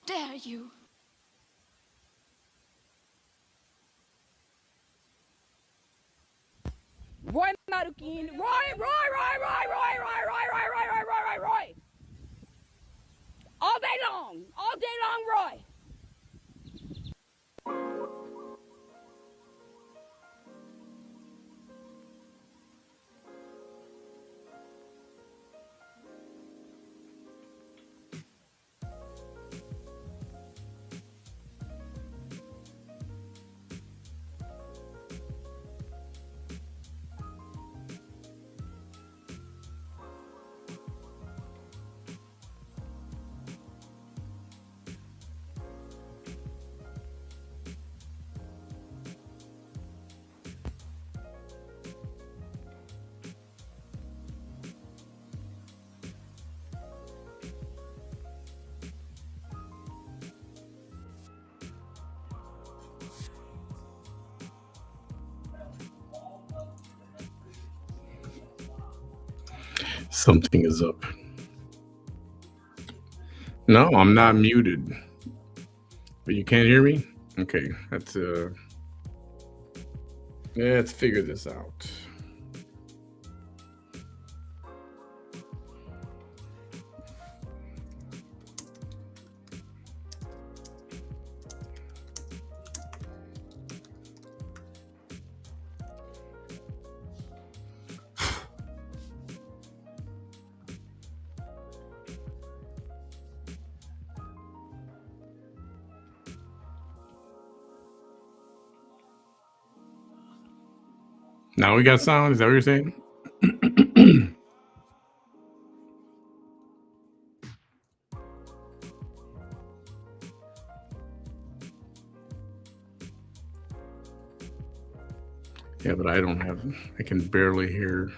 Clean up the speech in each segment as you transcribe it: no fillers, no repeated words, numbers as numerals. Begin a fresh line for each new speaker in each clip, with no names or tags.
Dare you?
Roy Marukin, Roy! All day long, Roy.
Something is up. No, I'm not muted. But you can't hear me? Okay, let's figure this out. Now we got sound. Is that what you're saying? Yeah, but I don't have. I can barely hear.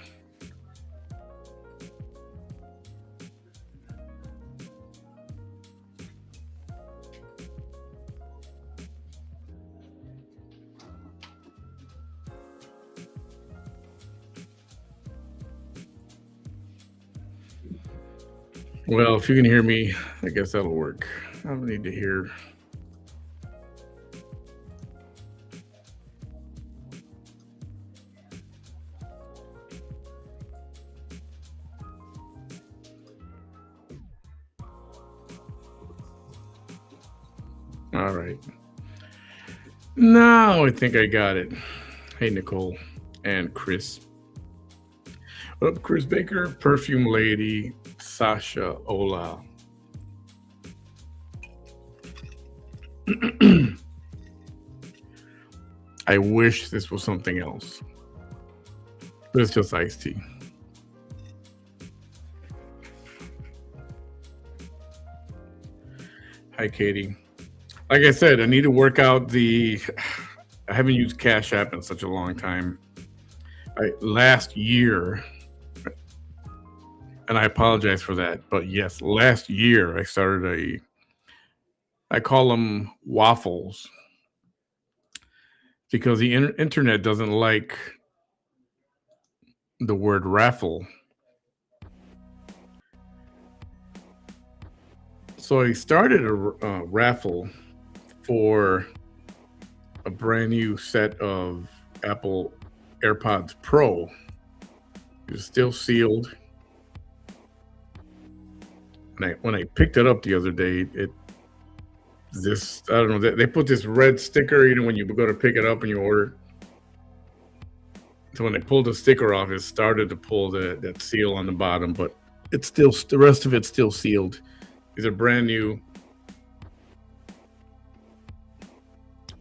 Well, if you can hear me, I guess that'll work. I don't need to hear. All right. Now I think I got it. Hey, Nicole and Chris. Up, Chris Baker, Perfume Lady, Sasha Ola. I wish this was something else, but it's just iced tea. Hi, Katie. Like I said, I need to work out the. I haven't used Cash App in such a long time. Last year, and I apologize for that, but yes, last year I started I call them waffles because the internet doesn't like the word raffle. So I started a raffle for a brand new set of Apple AirPods Pro. It's still sealed. And when I picked it up the other day, I don't know, they put this red sticker, when you go to pick it up and you order. So when they pulled the sticker off, it started to pull that seal on the bottom, but it's still, the rest of it's still sealed. These are brand new.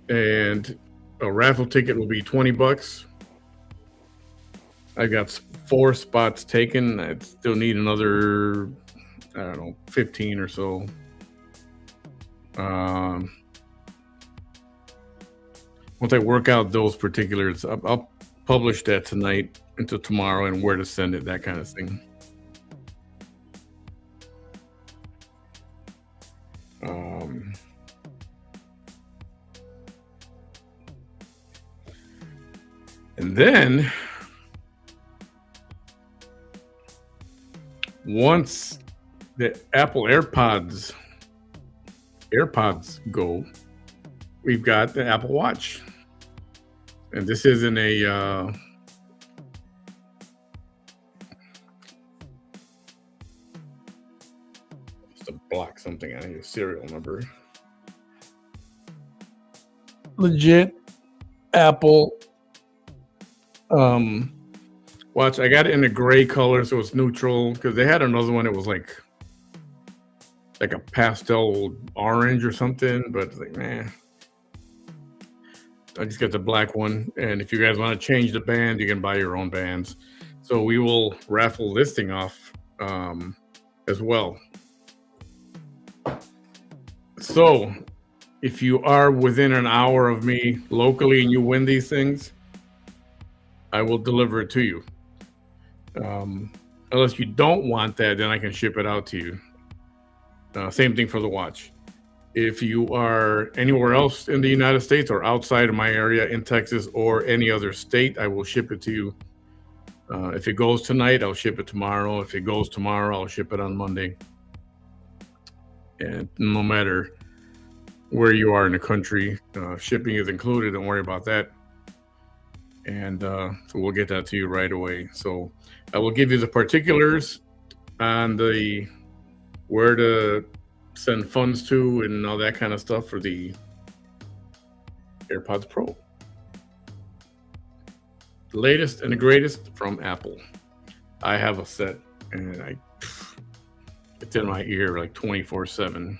And a raffle ticket will be $20. I got 4 spots taken. I still need another, I don't know, 15 or so. Once I work out those particulars, I'll publish that tonight until tomorrow and where to send it, that kind of thing. And then once the Apple AirPods go, we've got the Apple Watch. And this isn't a just to block something out of your serial number. Legit Apple watch. I got it in a gray color, so it's neutral, because they had another one that was like a pastel orange or something, but it's like, man, I just got the black one. And if you guys want to change the band, you can buy your own bands. So we will raffle this thing off as well. So if you are within an hour of me locally and you win these things, I will deliver it to you. Unless you don't want that, then I can ship it out to you. Same thing for the watch. If you are anywhere else in the United States or outside of my area in Texas or any other state, I will ship it to you. If it goes tonight, I'll ship it tomorrow. If it goes tomorrow, I'll ship it on Monday. And no matter where you are in the country, shipping is included. Don't worry about that. And so we'll get that to you right away. So I will give you the particulars on where to send funds to and all that kind of stuff for the AirPods Pro. The latest and the greatest from Apple. I have a set, and it's in my ear like 24/7.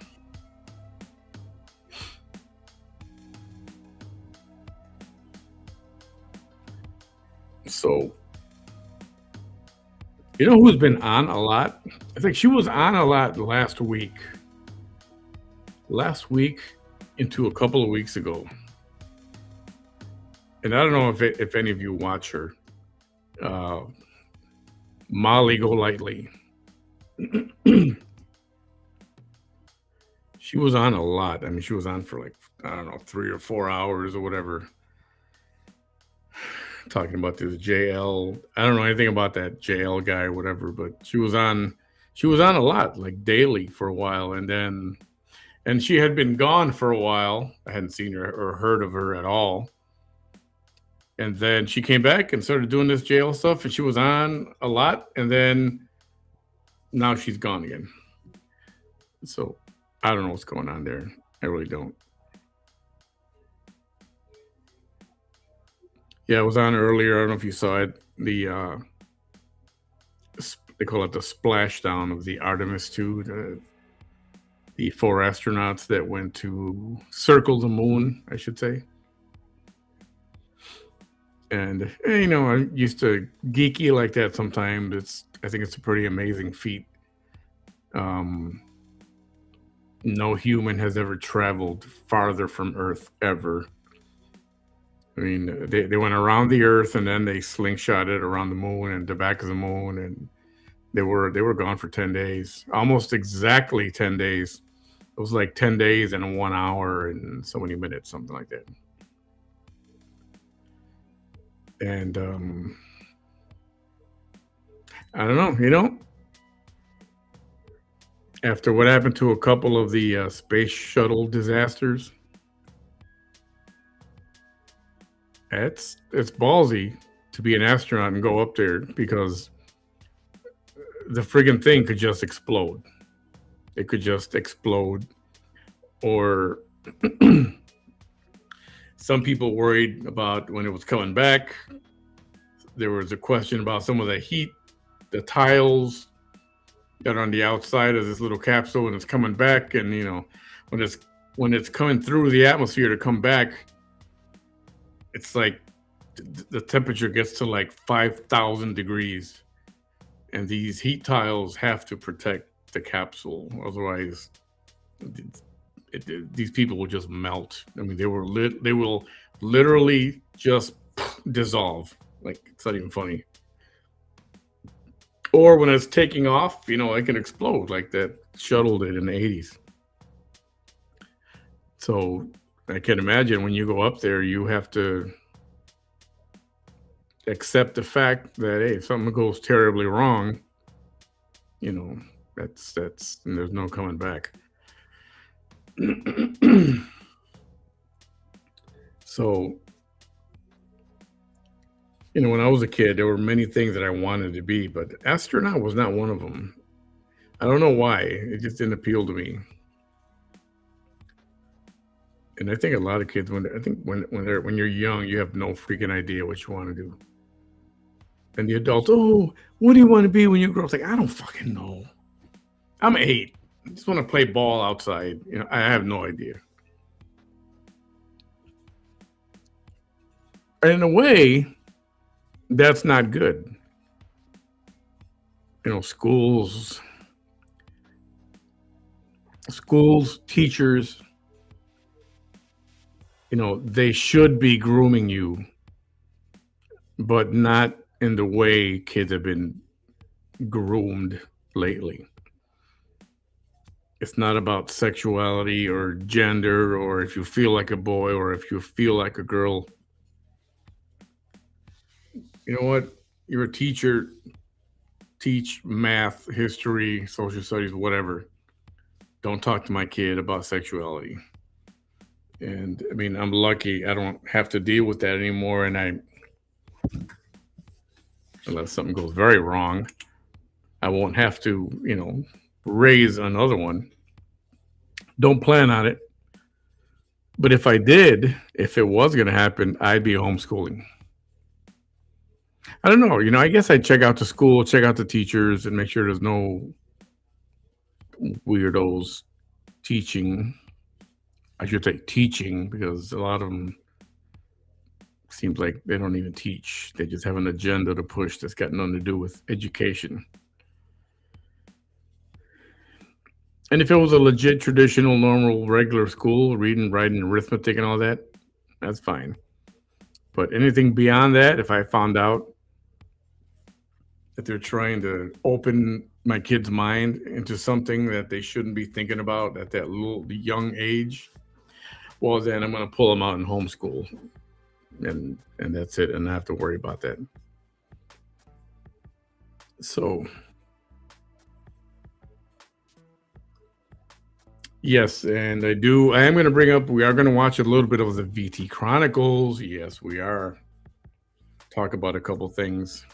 So, you know who's been on a lot? I think she was on a lot last week into a couple of weeks ago. And I don't know if any of you watch her, uh, Molly Golightly. She was on a lot. I mean, she was on for like, I don't know, 3 or 4 hours or whatever, talking about this JL. I don't know anything about that JL guy or whatever, but she was on a lot, like daily for a while, and she had been gone for a while. I hadn't seen her or heard of her at all. And then she came back and started doing this JL stuff, and she was on a lot, and then now she's gone again. So I don't know what's going on there. I really don't. Yeah, I was on earlier. I don't know if you saw it. They call it the splashdown of the Artemis 2, the 4 astronauts that went to circle the moon, I should say. And you know, I'm used to geeky like that sometimes. I think it's a pretty amazing feat. No human has ever traveled farther from Earth ever. I mean, they went around the Earth and then they slingshotted around the moon and the back of the moon, and they were gone for 10 days, almost exactly 10 days. It was like 10 days and 1 hour and so many minutes, something like that. And I don't know, you know, after what happened to a couple of the space shuttle disasters, it's ballsy to be an astronaut and go up there because the friggin' thing could just explode. It could just explode, or some people worried about when it was coming back. There was a question about some of the heat, the tiles that are on the outside of this little capsule, and it's coming back. And you know, when it's coming through the atmosphere to come back, it's like the temperature gets to like 5,000 degrees, and these heat tiles have to protect the capsule, otherwise these people will just melt. I mean, they will literally just dissolve. Like, it's not even funny. Or when it's taking off, you know, it can explode like that shuttle did in the 80s. So I can imagine when you go up there, you have to accept the fact that, hey, if something goes terribly wrong, you know, that's and there's no coming back. So, you know, when I was a kid, there were many things that I wanted to be, but astronaut was not one of them. I don't know why. It just didn't appeal to me. And I think a lot of kids, when you're young, you have no freaking idea what you want to do. And the adults, oh, what do you want to be when you grow up? It's like, I don't fucking know. I'm 8. I just want to play ball outside. You know, I have no idea. And in a way, that's not good. You know, schools, teachers, you know, they should be grooming you, but not in the way kids have been groomed lately. It's not about sexuality or gender or if you feel like a boy or if you feel like a girl. You know what? You're a teacher, teach math, history, social studies, whatever. Don't talk to my kid about sexuality. And I mean, I'm lucky I don't have to deal with that anymore. And unless something goes very wrong, I won't have to, you know, raise another one. Don't plan on it. But if I did, if it was going to happen, I'd be homeschooling. I don't know. You know, I guess I'd check out the school, check out the teachers, and make sure there's no weirdos teaching. I should say teaching, because a lot of them seems like they don't even teach. They just have an agenda to push that's got nothing to do with education. And if it was a legit, traditional, normal, regular school, reading, writing, arithmetic, and all that, that's fine. But anything beyond that, if I found out that they're trying to open my kid's mind into something that they shouldn't be thinking about at that little young age, well, then I'm going to pull them out and homeschool, and that's it, and I have to worry about that. So, yes, and I am going to bring up. We are going to watch a little bit of the VT Chronicles. Yes, we are. Talk about a couple things.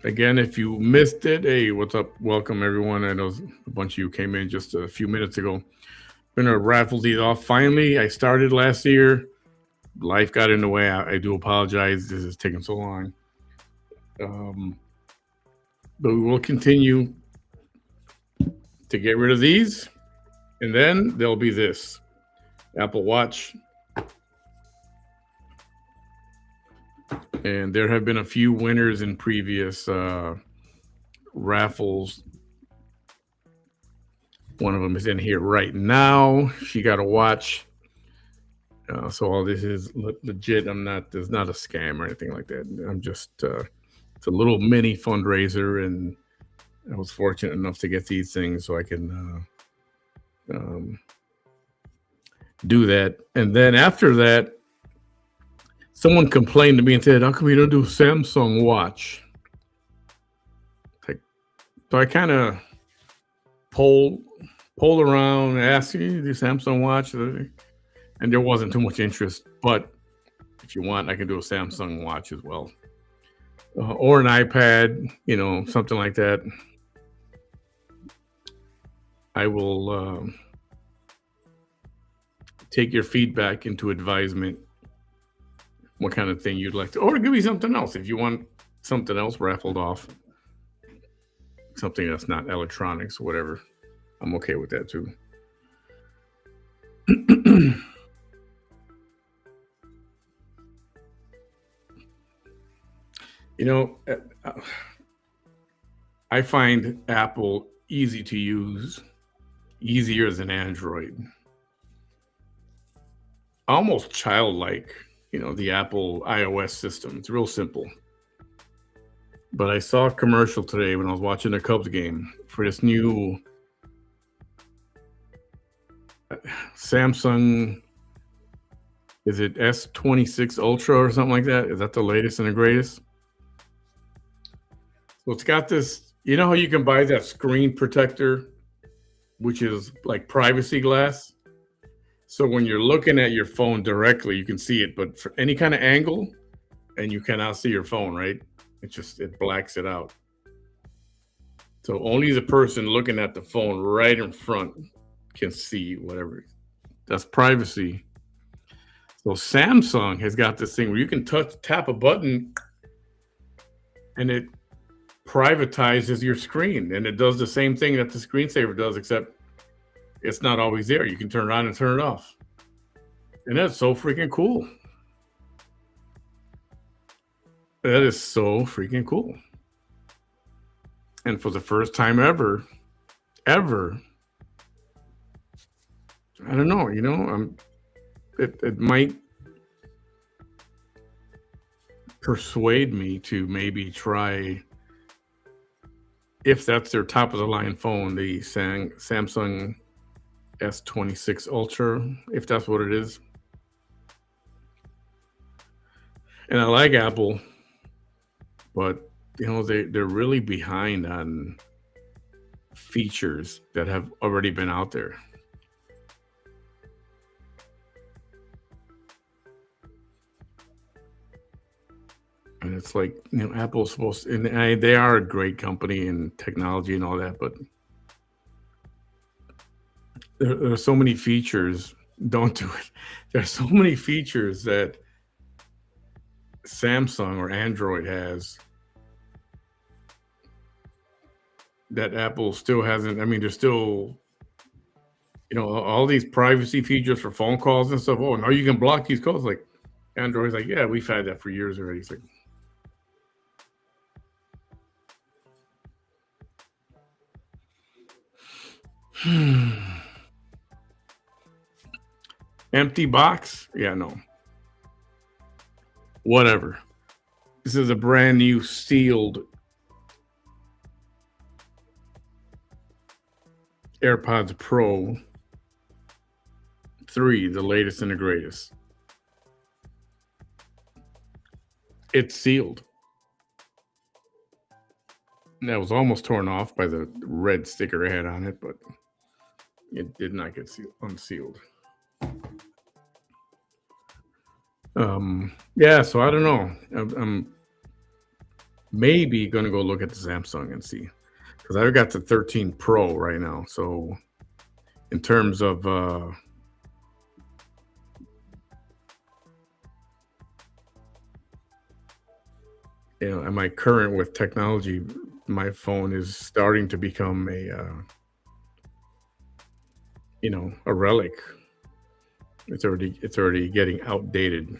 Again, if you missed it, hey, what's up? Welcome, everyone. I know a bunch of you came in just a few minutes ago. Gonna raffle these off. Finally, I started last year. Life got in the way. I do apologize. This is taking so long. But we will continue to get rid of these. And then there'll be this Apple Watch. And there have been a few winners in previous raffles. One of them is in here right now. She got a watch. So all this is legit. There's not a scam or anything like that. I'm just, it's a little mini fundraiser, and I was fortunate enough to get these things so I can do that. And then after that, someone complained to me and said, "How come you don't do a Samsung watch?" So I kind of polled around, asked you, "Do Samsung watch?" And there wasn't too much interest. But if you want, I can do a Samsung watch as well, or an iPad, something like that. I will take your feedback into advisement. What kind of thing you'd like to, or give me something else if you want something else raffled off, something that's not electronics or whatever. I'm okay with that too. I find Apple easy to use, easier than Android. Almost childlike, the Apple iOS system. It's real simple. But I saw a commercial today when I was watching the Cubs game for this new Samsung, is it S26 Ultra or something like that? Is that the latest and the greatest? So it's got this, how you can buy that screen protector, which is like privacy glass? So when you're looking at your phone directly, you can see it, but for any kind of angle, and you cannot see your phone, right? It blacks it out. So only the person looking at the phone right in front can see whatever. That's privacy. So Samsung has got this thing where you can tap a button and it privatizes your screen, and it does the same thing that the screensaver does, except it's not always there. You can turn it on and turn it off. And that's so freaking cool. That is so freaking cool. And for the first time ever, I don't know, it might persuade me to maybe try, if that's their top of the line phone, the Samsung S26 Ultra, if that's what it is. And I like Apple, but they're really behind on features that have already been out there. And it's like, Apple's supposed to, and they are a great company in technology and all that, but there are so many features. Don't do it. There's so many features that Samsung or Android has that Apple still hasn't. I mean, they're still all these privacy features for phone calls and stuff. Oh, now you can block these calls. Like Android's like, yeah, we've had that for years already. It's like, empty box? Yeah, no. Whatever. This is a brand new sealed AirPods Pro 3, the latest and the greatest. It's sealed. That was almost torn off by the red sticker it had on it, but it did not get unsealed. Yeah, so I don't know. I'm maybe gonna go look at the Samsung and see, because I've got the 13 Pro right now. So in terms of am I current with technology? My phone is starting to become a relic. It's already getting outdated.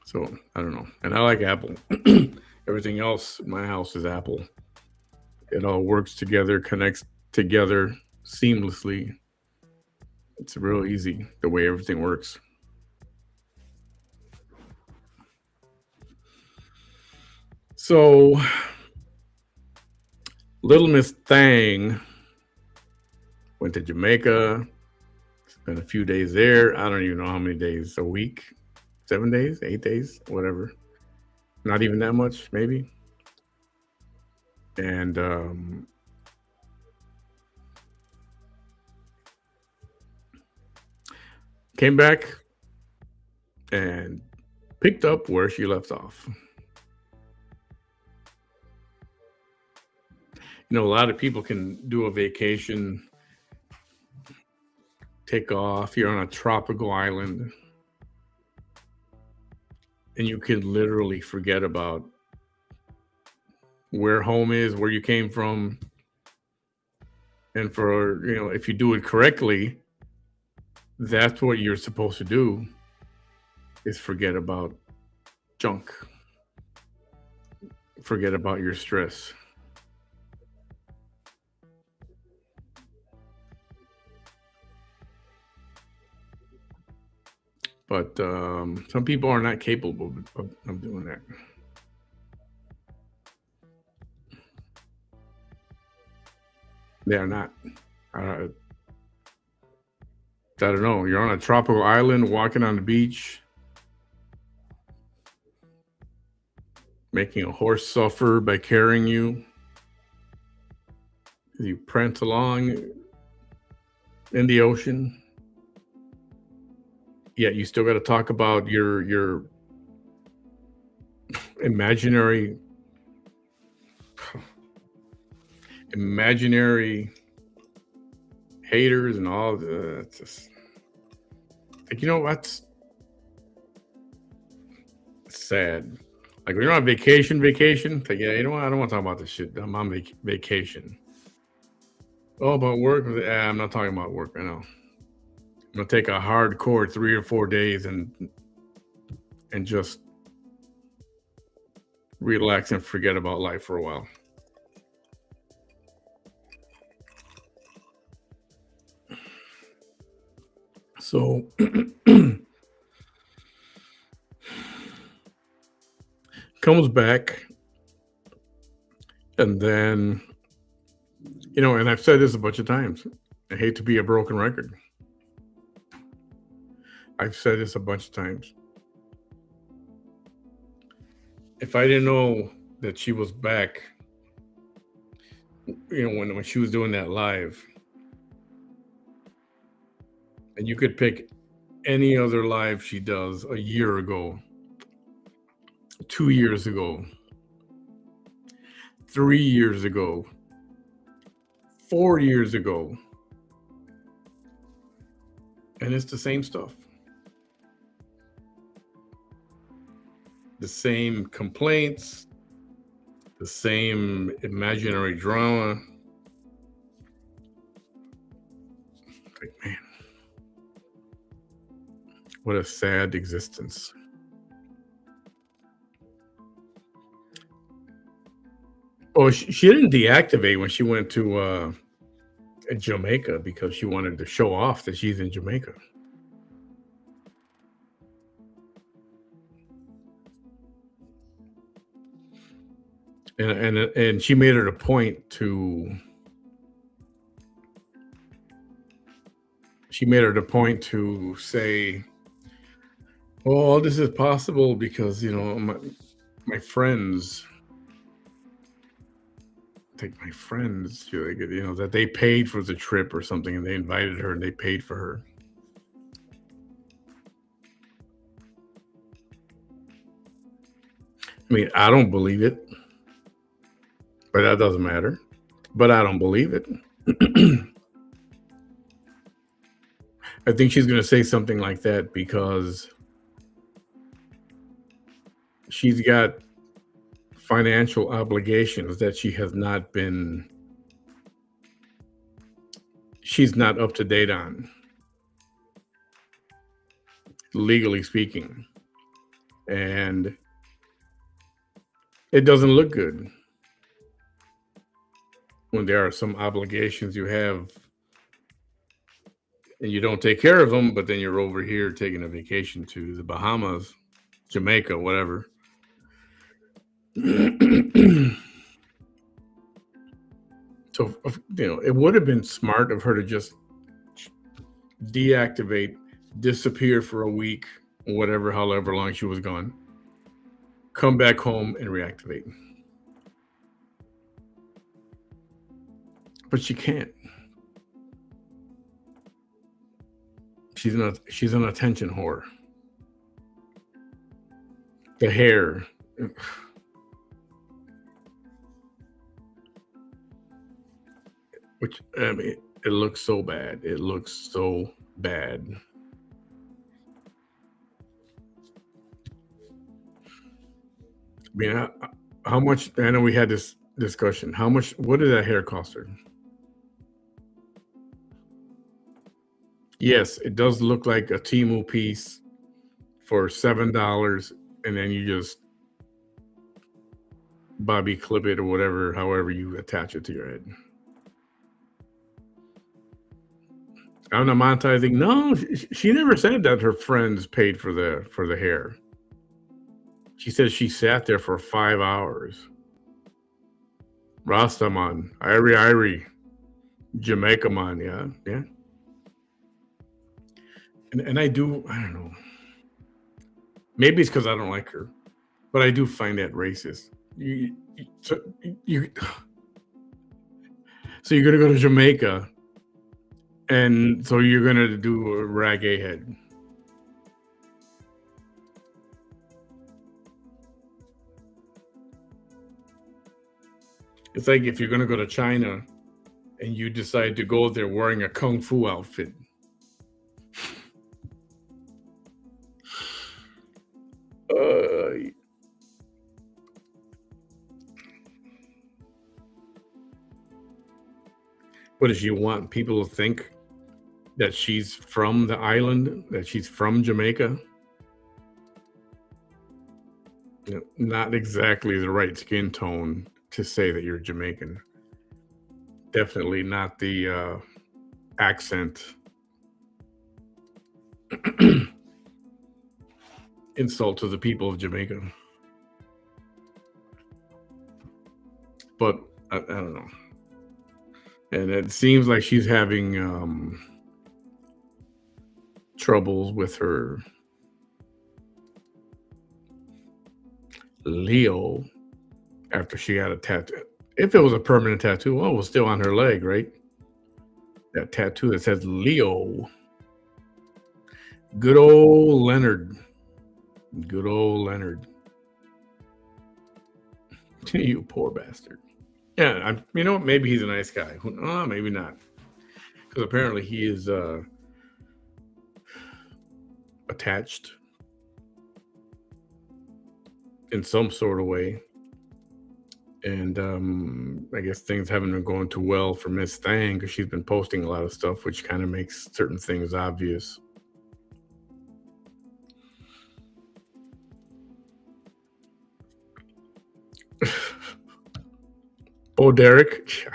So I don't know. And I like Apple. Everything else in my house is Apple. It all works together, connects together seamlessly. It's real easy the way everything works. So Little Miss Thang went to Jamaica, spent a few days there. I don't even know how many days, a week, 7 days, 8 days, whatever. Not even that much, maybe. And came back and picked up where she left off. A lot of people can do a vacation, take off, you're on a tropical island, and you can literally forget about where home is, where you came from. And for, if you do it correctly, that's what you're supposed to do, is forget about junk. Forget about your stress. But some people are not capable of doing that. They are not. I don't know. You're on a tropical island, walking on the beach, making a horse suffer by carrying you. You prance along in the ocean. Yet you still got to talk about your imaginary haters and all. It's just like, what's sad. Like, when you're on vacation, it's like, yeah, I don't want to talk about this shit. I'm on vacation. Oh, about work? I'm not talking about work. I know. I'm gonna take a hardcore 3 or 4 days and just relax and forget about life for a while. So comes back, and then and I've said this a bunch of times. I hate to be a broken record. I've said this a bunch of times. If I didn't know that she was back, when she was doing that live, and you could pick any other live she does a year ago, 2 years ago, 3 years ago, 4 years ago, and it's the same stuff. the same complaints, the same imaginary drama. Like, man, what a sad existence. Oh, she didn't deactivate when she went to Jamaica because she wanted to show off that she's in Jamaica. And she made it a point to say, "Oh, this is possible because my friends, that they paid for the trip or something, and they invited her and they paid for her." I mean, I don't believe it, but that doesn't matter. But I don't believe it. I think she's going to say something like that because she's got financial obligations that she's not up to date on, legally speaking. And it doesn't look good when there are some obligations you have and you don't take care of them, but then you're over here taking a vacation to the Bahamas, Jamaica, whatever. So, it would have been smart of her to just deactivate, disappear for a week, whatever, however long she was gone, come back home and reactivate. But she can't. She's an attention whore. The hair. Which, I mean, it looks so bad. It looks so bad. I mean, how much? I know we had this discussion. What did that hair cost her? Yes, it does look like a Temu piece for $7, and then you just bobby clip it or whatever, however you attach it to your head. I'm not monetizing. No, she never said that her friends paid for the hair. She said she sat there for 5 hours. Rastaman, Irie, Jamaica man, yeah. And I don't know. Maybe it's because I don't like her, but I do find that racist. So you're gonna go to Jamaica, and so you're gonna do a reggae head. It's like if you're gonna go to China, and you decide to go there wearing a kung fu outfit. What does she want people to think that she's from the island, that she's from Jamaica? Not exactly the right skin tone to say that you're Jamaican. Definitely not the accent. Insult to the people of Jamaica. But I don't know. And it seems like she's having troubles with her Leo after she got a tattoo. If it was a permanent tattoo, it was still on her leg, right? That tattoo that says Leo. Good old Leonard. Good old Leonard. You poor bastard. Yeah, maybe he's a nice guy. Maybe not. Because apparently he is attached. in some sort of way. And I guess things haven't been going too well for Miss Thang because she's been posting a lot of stuff, which kind of makes certain things obvious. Bo Derek,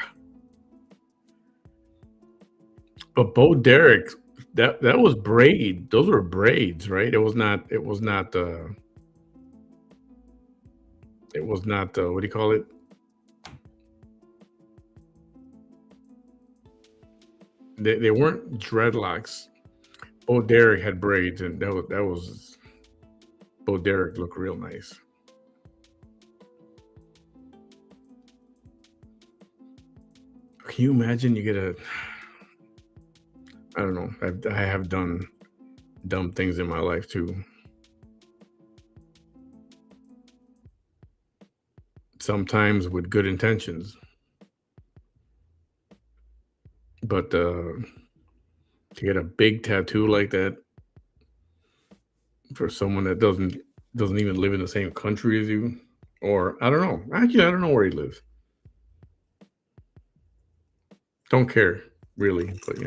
but Bo Derek, that was braid. Those were braids, right? It was not. It was not. It was not. What do you call it? They weren't dreadlocks. Bo Derek had braids, and that was Bo Derek looked real nice. Can you imagine you get a? I don't know. I have done dumb things in my life too. Sometimes with good intentions, but to get a big tattoo like that for someone that doesn't even live in the same country as you, or I don't know. Actually, I don't know where he lives. Don't care really, but let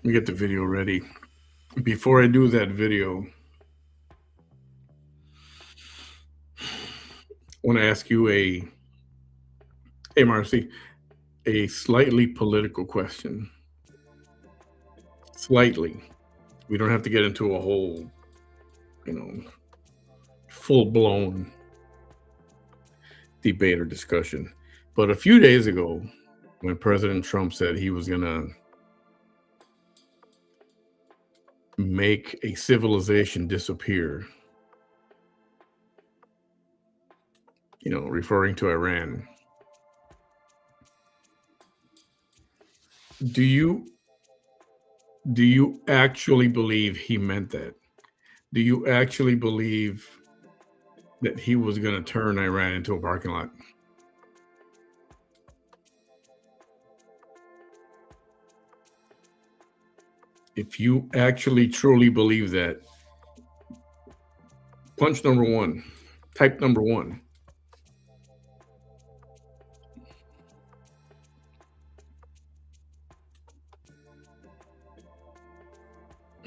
me get the video ready. Before I do that video, I want to ask you hey Marcy, a slightly political question. Slightly. We don't have to get into a whole, you know, full blown debate or discussion. But a few days ago, when President Trump said he was going to make a civilization disappear, referring to Iran, do you actually believe he meant that? Do you actually believe that he was going to turn Iran into a parking lot? If you actually truly believe that, punch number one, type number one.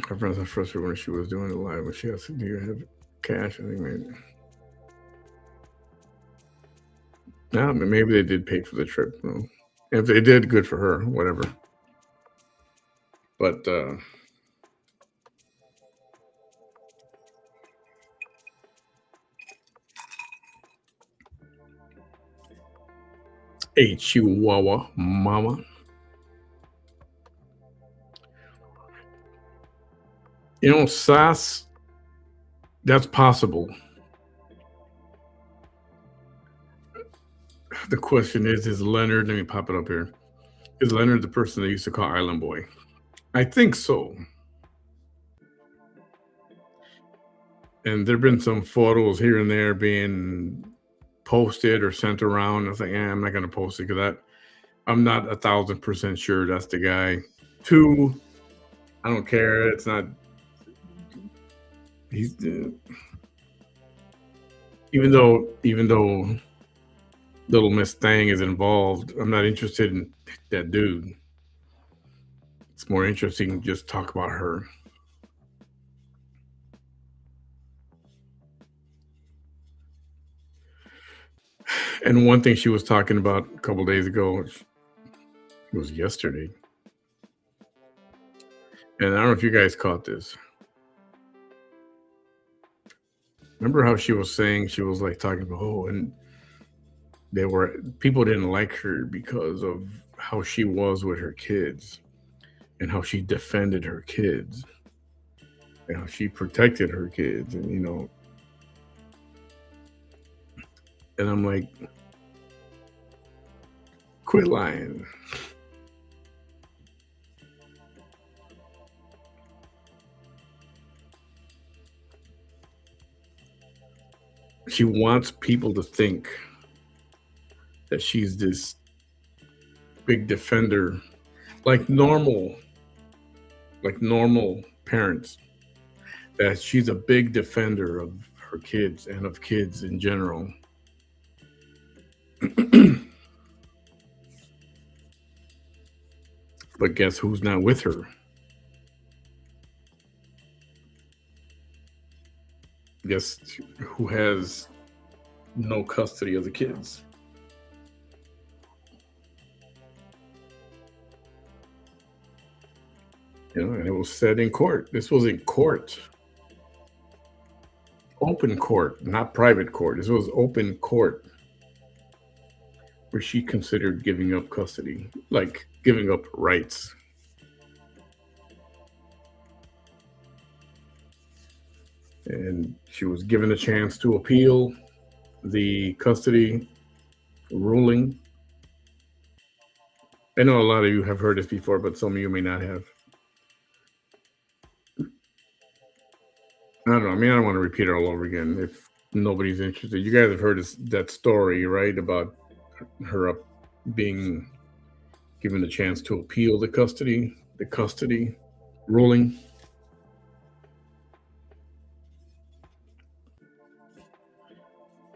Her friends are frustrated when she was doing it live, but she asked, do you have cash? I think maybe. No, maybe they did pay for the trip. No. If they did, good for her, whatever. But a Chihuahua mama. SAS, that's possible. The question is Leonard, let me pop it up here. Is Leonard the person they used to call Island Boy? I think so. And there have been some photos here and there being posted or sent around. I was like, I'm not going to post it because I'm not 1,000% sure that's the guy. 2, I don't care. It's not. He's even though little Miss Thang is involved, I'm not interested in that dude. It's more interesting to just talk about her. And one thing she was talking about a couple days ago, it was yesterday, and I don't know if you guys caught this. Remember how she was saying, she was like talking about, and people didn't like her because of how she was with her kids and how she defended her kids and how she protected her kids, and and I'm like, quit lying. She wants people to think that she's this big defender, like normal, like normal parents. That she's a big defender of her kids and of kids in general. But guess who's not with her? Guess who has no custody of the kids? You know, and it was said in court. This was in court. Open court, not private court. This was open court where she considered giving up custody, like giving up rights. And she was given a chance to appeal the custody ruling. I know a lot of you have heard this before, but some of you may not have. I don't know. I mean, I don't want to repeat it all over again if nobody's interested. You guys have heard that story, right? About her being given the chance to appeal the custody ruling.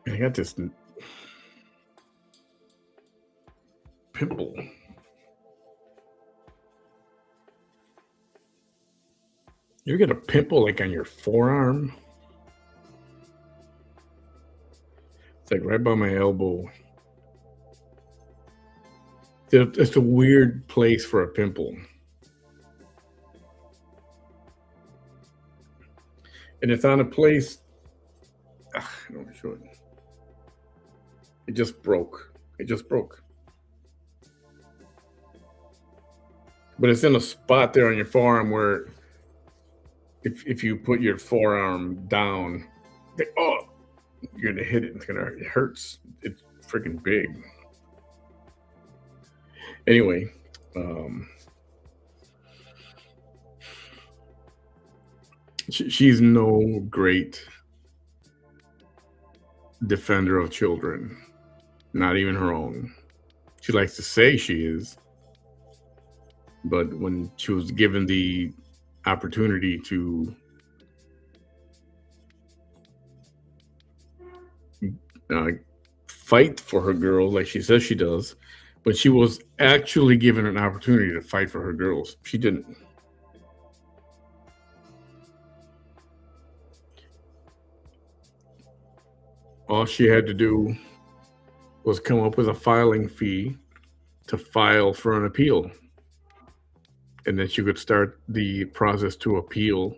And I got this pimple. You get a pimple like on your forearm. It's like right by my elbow. It's a weird place for a pimple. And it's on a place. I don't want to show it. It just broke. But it's in a spot there on your forearm where if you put your forearm down, you're gonna hit it. It hurts. It's freaking big. Anyway, she's no great defender of children, not even her own. She likes to say she is, but when she was given the opportunity to fight for her girls, like she says she does, when she was actually given an opportunity to fight for her girls, she didn't. All she had to do was come up with a filing fee to file for an appeal. And then she could start the process to appeal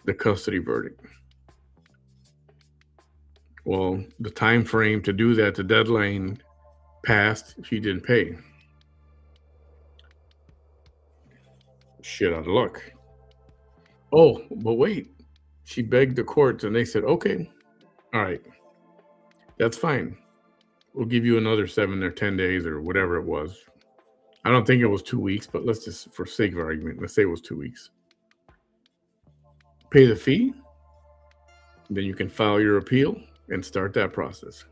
the custody verdict. Well, the time frame to do that, the deadline passed. She didn't pay. Shit out of luck. Oh, but wait. She begged the courts and they said, okay, all right, that's fine. We'll give you another 7 or 10 days or whatever it was. I don't think it was 2 weeks, but let's just, for sake of argument, let's say it was 2 weeks. Pay the fee, then you can file your appeal and start that process.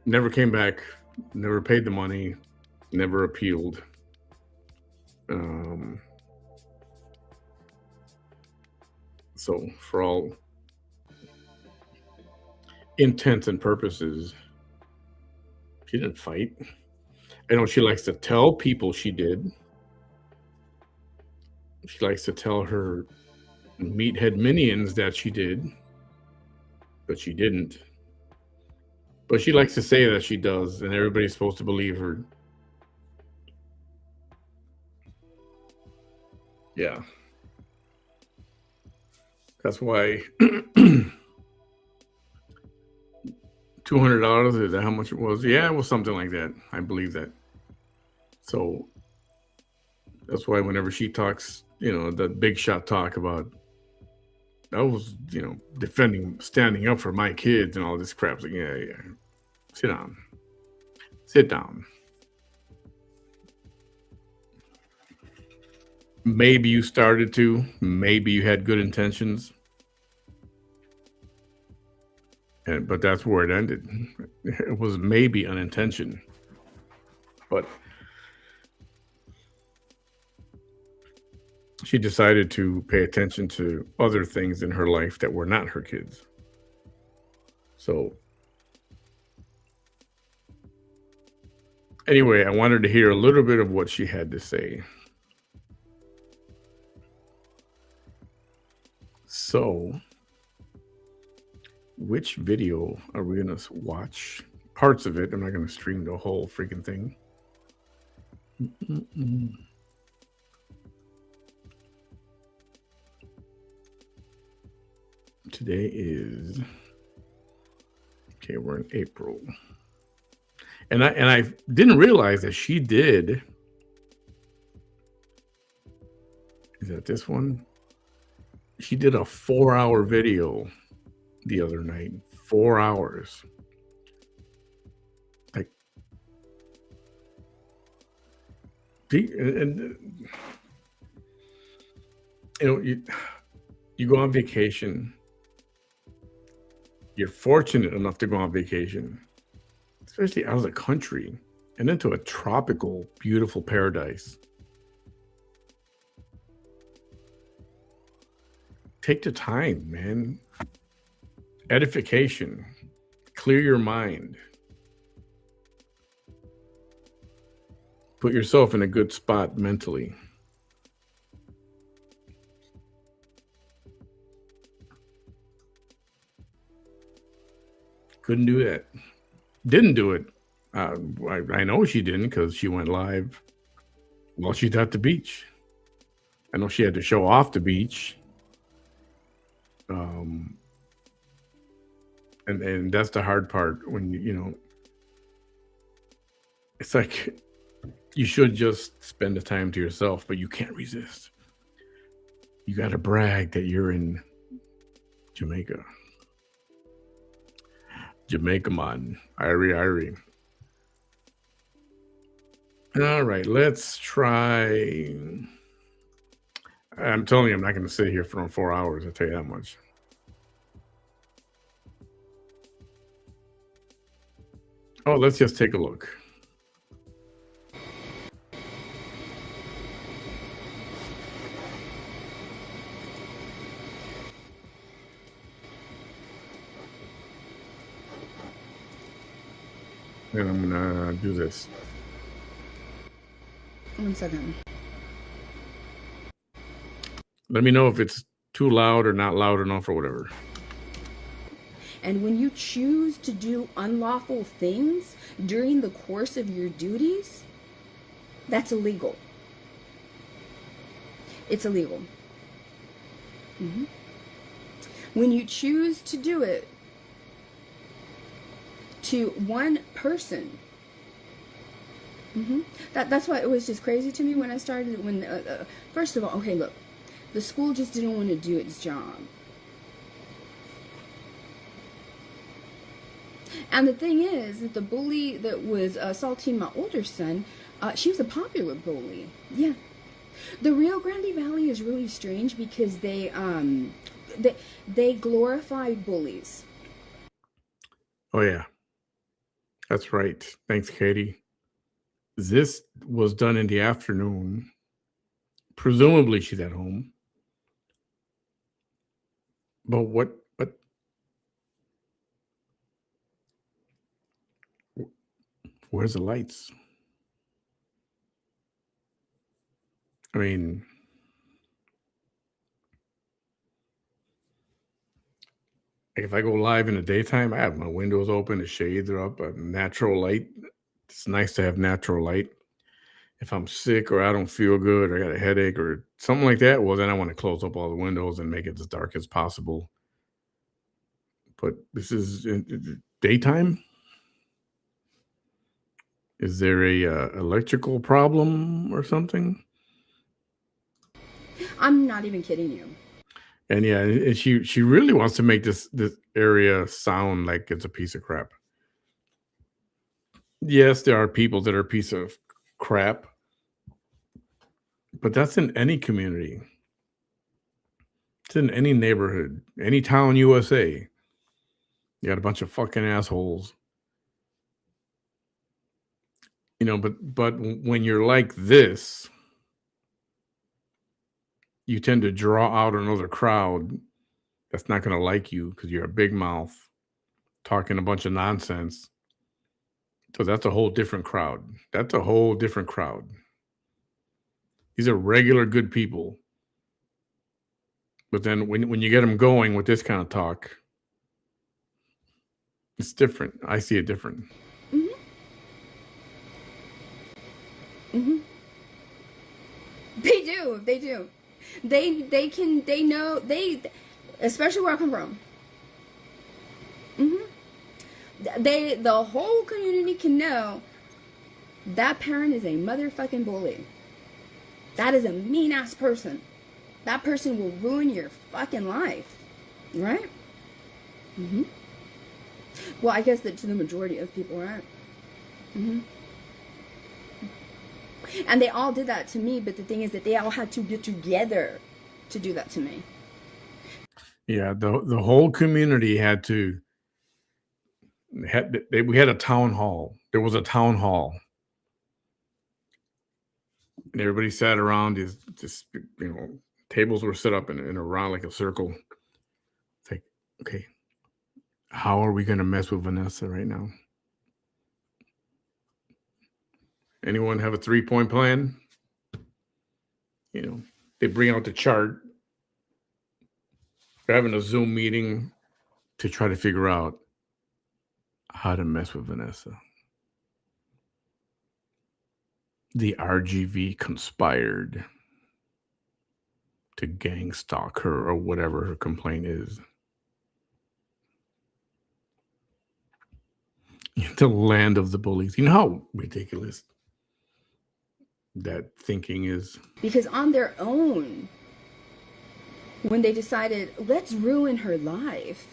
Never came back, never paid the money, never appealed. So for all intents and purposes, she didn't fight. I know she likes to tell people she did. She likes to tell her meathead minions that she did, but she didn't. But she likes to say that she does, and everybody's supposed to believe her. Yeah. That's why $200, is that how much it was? Yeah, it was something like that. I believe that. So that's why whenever she talks, the big shot talk about, I was, defending, standing up for my kids and all this crap. It's like, yeah. Sit down. Maybe you started to, maybe you had good intentions. but that's where it ended. It was maybe unintentional, but she decided to pay attention to other things in her life that were not her kids. So anyway, I wanted to hear a little bit of what she had to say. So, which video are we going to watch? Parts of it. I'm not going to stream the whole freaking thing. Mm-mm-mm. Today is okay. We're in April, and I didn't realize that she did. Is that this one? She did a 4-hour video the other night. 4 hours. Like, and you know, you go on vacation. You're fortunate enough to go on vacation, especially out of the country and into a tropical, beautiful paradise. Take the time, man. Edification. Clear your mind. Put yourself in a good spot mentally. Couldn't do that. Didn't do it. I know she didn't because she went live while she's at the beach. I know she had to show off the beach. And that's the hard part when you know it's like you should just spend the time to yourself, but you can't resist. You got to brag that you're in Jamaica. Jamaica, man. Irie. All right, let's try. I'm telling you, I'm not going to sit here for 4 hours. I'll tell you that much. Oh, let's just take a look. And I'm going to do this.
1 second.
Let me know if it's too loud or not loud enough or whatever.
And when you choose to do unlawful things during the course of your duties, that's illegal. It's illegal. Mm-hmm. When you choose to do it to one person, that's why it was just crazy to me when I started. When first of all, okay, look, the school just didn't want to do its job. And the thing is that the bully that was assaulting my older son, she was a popular bully. Yeah. The Rio Grande Valley is really strange because they glorify bullies.
Oh, yeah. That's right. Thanks, Katie. This was done in the afternoon. Presumably she's at home. But where's the lights? I mean, if I go live in the daytime, I have my windows open, the shades are up, a natural light. It's nice to have natural light. If I'm sick or I don't feel good or I got a headache or something like that, well, then I want to close up all the windows and make it as dark as possible. But this is daytime. Is there a electrical problem or something?
I'm not even kidding you.
And yeah, and she really wants to make this area sound like it's a piece of crap. Yes, there are people that are a piece of crap, but that's in any community. It's in any neighborhood, any town, USA. You got a bunch of fucking assholes. But when you're like this, you tend to draw out another crowd that's not going to like you because you're a big mouth talking a bunch of nonsense. So that's a whole different crowd. That's a whole different crowd. These are regular good people. But then when you get them going with this kind of talk, it's different. I see it different.
Mm-hmm. Mm-hmm. They do. They do. They know, especially where I come from. Mm-hmm. The whole community can know that parent is a motherfucking bully. That is a mean ass person. That person will ruin your fucking life. Right? Mm-hmm. Well, I guess that to the majority of people, right? Mm-hmm. And they all did that to me, but the thing is that they all had to get together to do that to me.
Yeah, the whole community had to we had a town hall. There was a town hall. And everybody sat around, just tables were set up in a round like a circle. It's like, okay, how are we gonna mess with Vanessa right now? Anyone have a 3-point plan? They bring out the chart. They're having a Zoom meeting to try to figure out how to mess with Vanessa. The RGV conspired to gang stalk her or whatever her complaint is. The land of the bullies. You know how ridiculous that thinking is?
Because on their own, when they decided, let's ruin her life,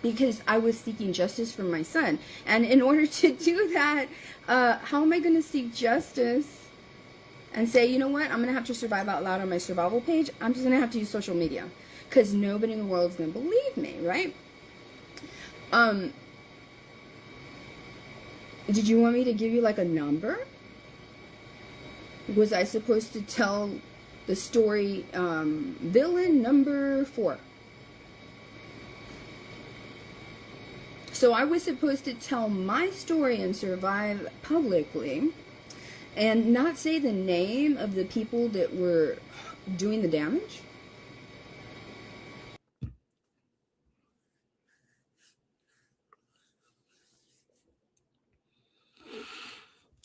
because I was seeking justice for my son. And in order to do that, how am I going to seek justice and say, you know what, I'm going to have to survive out loud on my survival page? I'm just going to have to use social media because nobody in the world is going to believe me, right? Did you want me to give you like a number? Was I supposed to tell the story villain number 4? So I was supposed to tell my story and survive publicly and not say the name of the people that were doing the damage?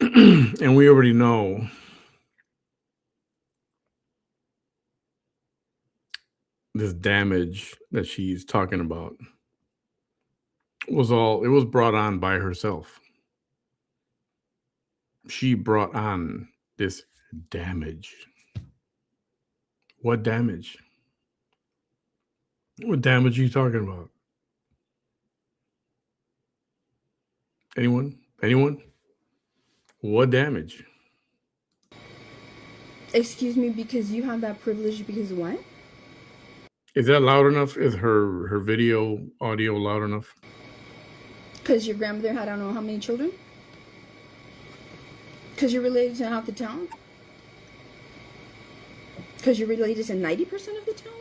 And we already know this damage that she's talking about was brought on by herself. She brought on this damage. What damage? What damage are you talking about? Anyone? What damage?
Excuse me, because you have that privilege because of what?
Is that loud enough? Is her video audio loud enough?
Because your grandmother had I don't know how many children? Because you're related to half the town? Because you're related to 90% of the town?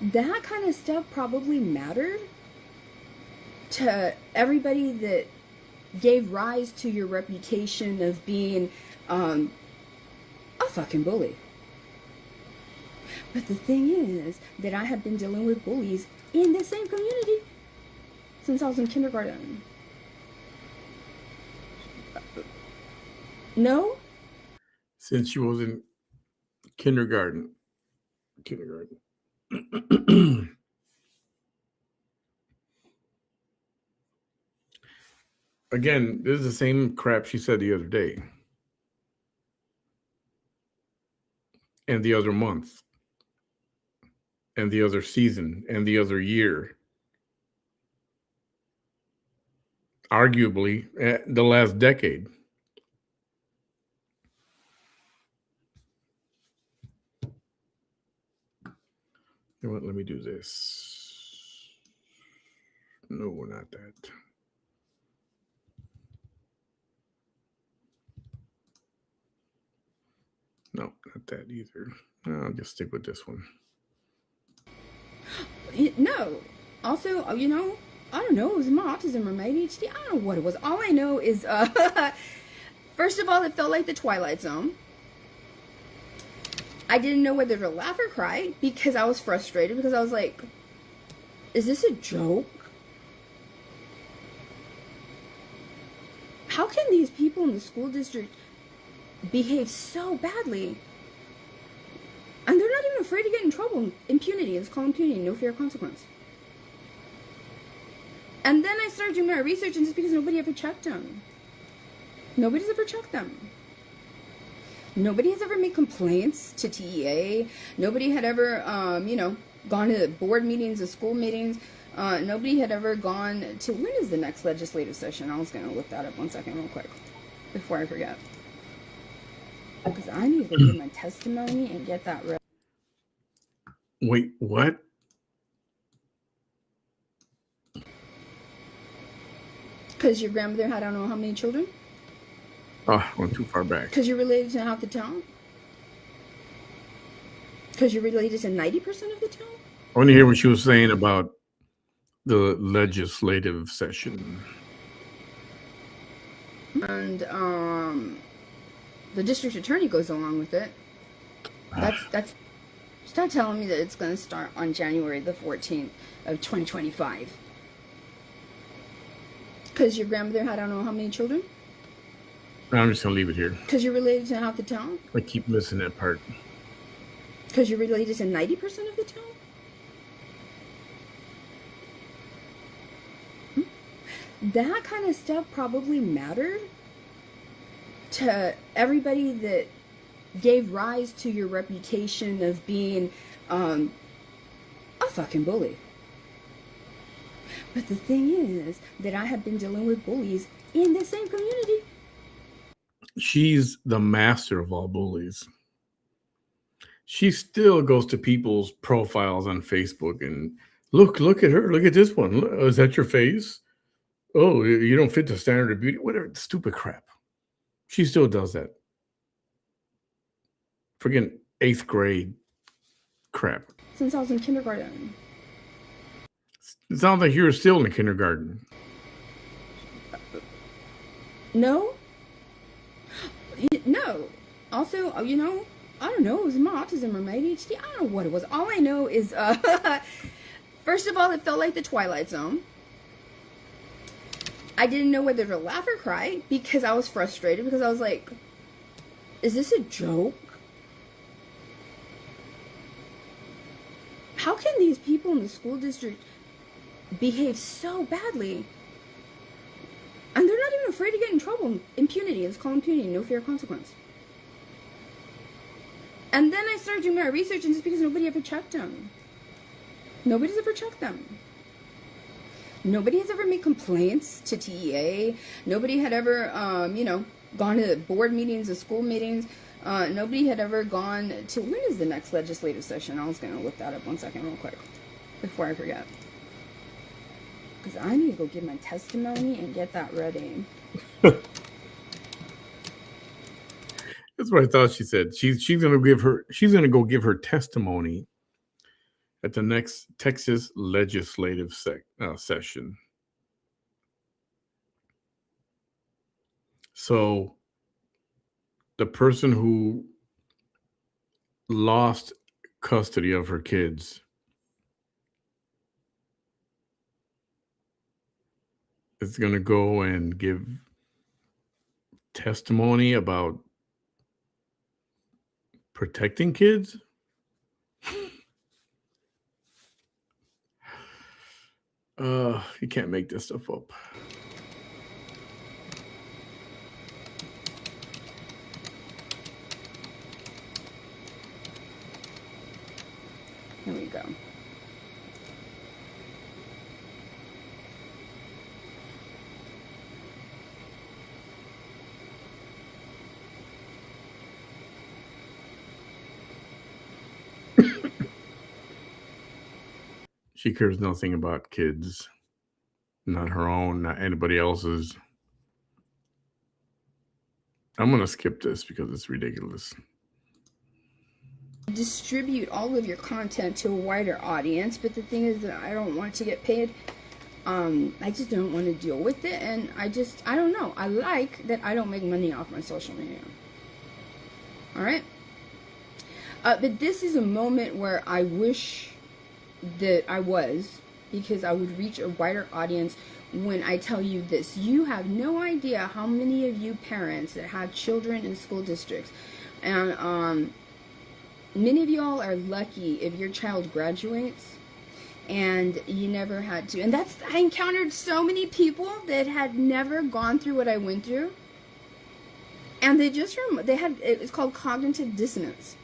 That kind of stuff probably mattered to everybody that gave rise to your reputation of being a fucking bully. But the thing is that I have been dealing with bullies in the same community since I was in kindergarten. No?
Since she was in kindergarten. Again, this is the same crap she said the other day. And the other month. And the other season. And the other year. Arguably, the last decade. You know what? Let me do this. No, not that. No, not that either. I'll just stick with this one.
No. Also, I don't know. It was my autism or my ADHD. I don't know what it was. All I know is, first of all, it felt like the Twilight Zone. I didn't know whether to laugh or cry because I was frustrated because I was like, is this a joke? How can these people in the school district behave so badly? And they're not even afraid to get in trouble. Impunity. It's called impunity. No fear of consequence. And then I started doing my research, and it's because nobody ever checked them. Nobody's ever checked them. Nobody has ever made complaints to TEA. Nobody had ever, gone to board meetings, the school meetings. Nobody had ever gone to, when is the next legislative session? I was going to look that up 1 second real quick before I forget. Because I need to go give my testimony and get that ready.
Wait, what?
Because your grandmother had I don't know how many children?
Oh, went too far back.
Because you're related to half the town? Because you're related to 90% of the town?
I want to hear what she was saying about the legislative session.
And the district attorney goes along with it. That's start telling me that it's going to start on January the 14th of 2025. Because your grandmother had I don't know how many children?
I'm just going to leave it here.
Because you're related to half the town?
I keep missing that part.
Because you're related to 90% of the town? That kind of stuff probably mattered to everybody that gave rise to your reputation of being a fucking bully. But the thing is that I have been dealing with bullies in the same community.
She's the master of all bullies. She still goes to people's profiles on Facebook and look at her. Look at this one. Is that your face? Oh, you don't fit the standard of beauty. Whatever, stupid crap. She still does that. Friggin' 8th grade crap.
Since I was in kindergarten.
It sounds like you were still in kindergarten.
No? No. Also, I don't know. It was my autism or my ADHD. I don't know what it was. All I know is, first of all, it felt like the Twilight Zone. I didn't know whether to laugh or cry because I was frustrated because I was like, is this a joke? How can these people in the school district behave so badly? And they're not even afraid to get in trouble. Impunity. It's called impunity. No fear of consequence. And then I started doing my research, and it's because nobody ever checked them. Nobody's ever checked them. Nobody has ever made complaints to TEA. Nobody had ever, gone to board meetings, the school meetings. Nobody had ever gone to, when is the next legislative session? I was going to look that up 1 second real quick before I forget. Because I need to go give my testimony and get that ready.
That's what I thought she said. She's gonna go give her testimony at the next Texas legislative session. So the person who lost custody of her kids is going to go and give testimony about protecting kids. You can't make this stuff up.
Here we go.
She cares nothing about kids, not her own, not anybody else's. I'm going to skip this because it's ridiculous.
Distribute all of your content to a wider audience, but the thing is that I don't want to get paid. I just don't want to deal with it, and I don't know. I like that I don't make money off my social media. All right? But this is a moment where I wish that I was, because I would reach a wider audience when I tell you this. You have no idea how many of you parents that have children in school districts, and many of y'all are lucky if your child graduates and you never had to. And I encountered so many people that had never gone through what I went through, and it's called cognitive dissonance.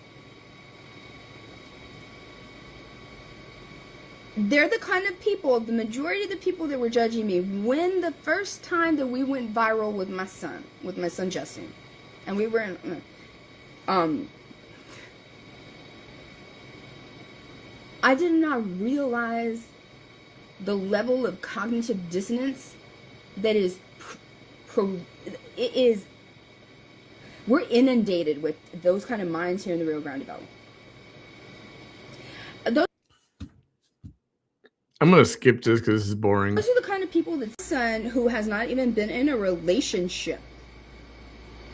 They're the kind of people, the majority of the people that were judging me when the first time that we went viral with my son Justin, and we were in, I did not realize the level of cognitive dissonance that we're inundated with those kind of minds here in the Rio Grande Valley.
I'm going to skip this because this is boring.
Those are the kind of people that son who has not even been in a relationship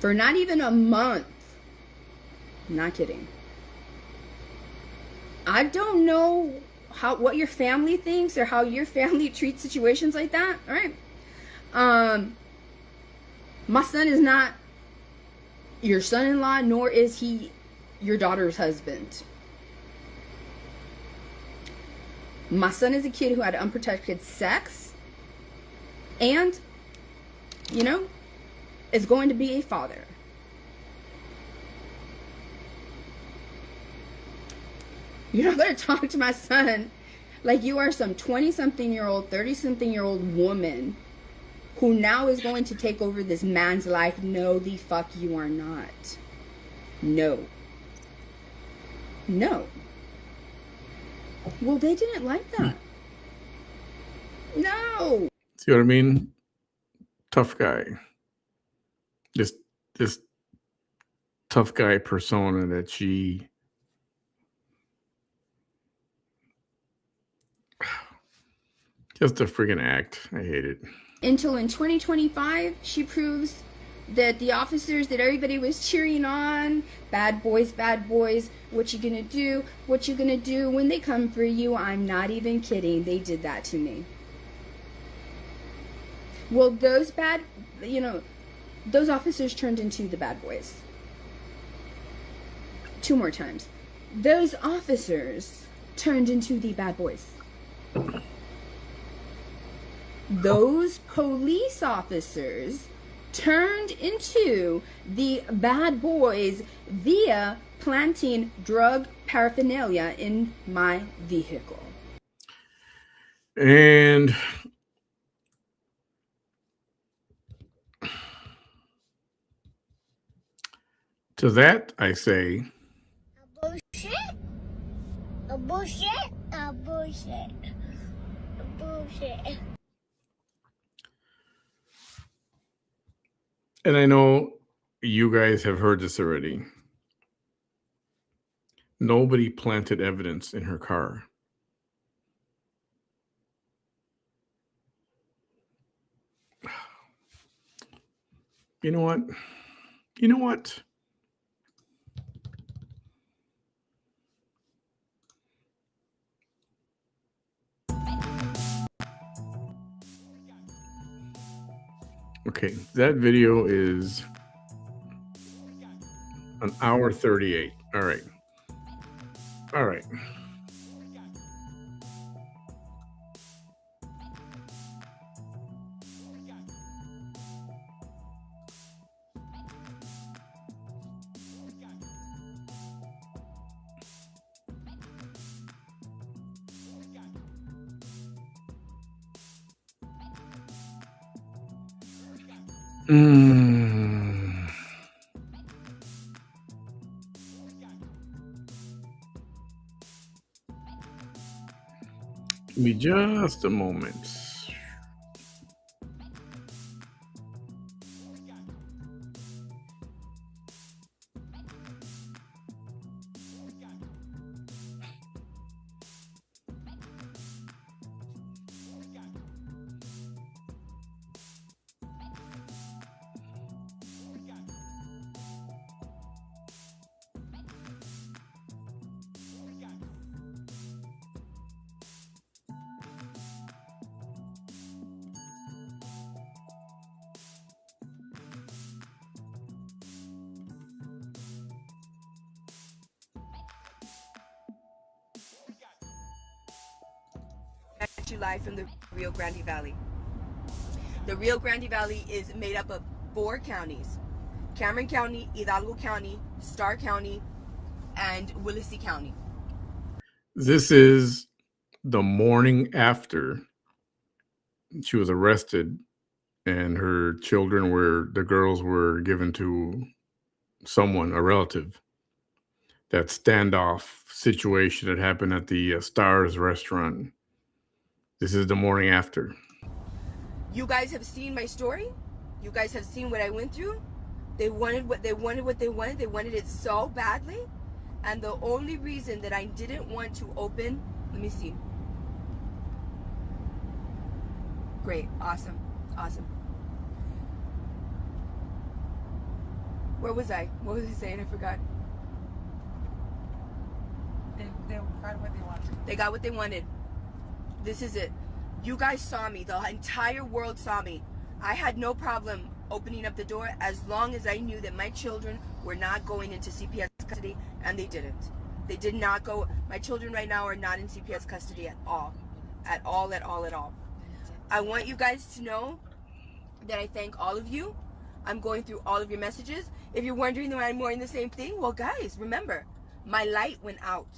for not even a month. Not kidding. I don't know what your family thinks or how your family treats situations like that. All right. My son is not your son-in-law, nor is he your daughter's husband. My son is a kid who had unprotected sex and, is going to be a father. You're not going to talk to my son like you are some 20-something-year-old, 30-something-year-old woman who now is going to take over this man's life. No, the fuck you are not. No. Well, they didn't like that. No.
See what I mean? Tough guy. This tough guy persona that she just a friggin' act. I hate it.
Until in 2025, she proves that the officers that everybody was cheering on, bad boys, what you gonna do, when they come for you. I'm not even kidding. They did that to me. Well, those officers turned into the bad boys. 2 more times. Those officers turned into the bad boys. Those police officers turned into the bad boys via planting drug paraphernalia in my vehicle.
And to that I say,
a bullshit.
and I know you guys have heard this already. Nobody planted evidence in her car. You know what? Okay, that video is an hour 38. All right. Give me just a moment.
You live from the Rio Grande Valley. The Rio Grande Valley is made up of 4 counties: Cameron County, Hidalgo County, Starr County, and Willacy County.
This is the morning after she was arrested, and her children the girls were given to someone, a relative. That standoff situation that happened at the Stars restaurant. This is the morning after.
You guys have seen my story. You guys have seen what I went through. They wanted what they wanted. They wanted it so badly. And the only reason that I didn't want to open, let me see. Great, awesome. Where was I? What was I saying? I forgot.
They got what they wanted.
They got what they wanted. This is it. You guys saw me. The entire world saw me. I had no problem opening up the door as long as I knew that my children were not going into CPS custody, and they didn't. They did not go. My children right now are not in CPS custody at all. At all. I want you guys to know that I thank all of you. I'm going through all of your messages. If you're wondering why I'm wearing the same thing, well, guys, remember, my light went out.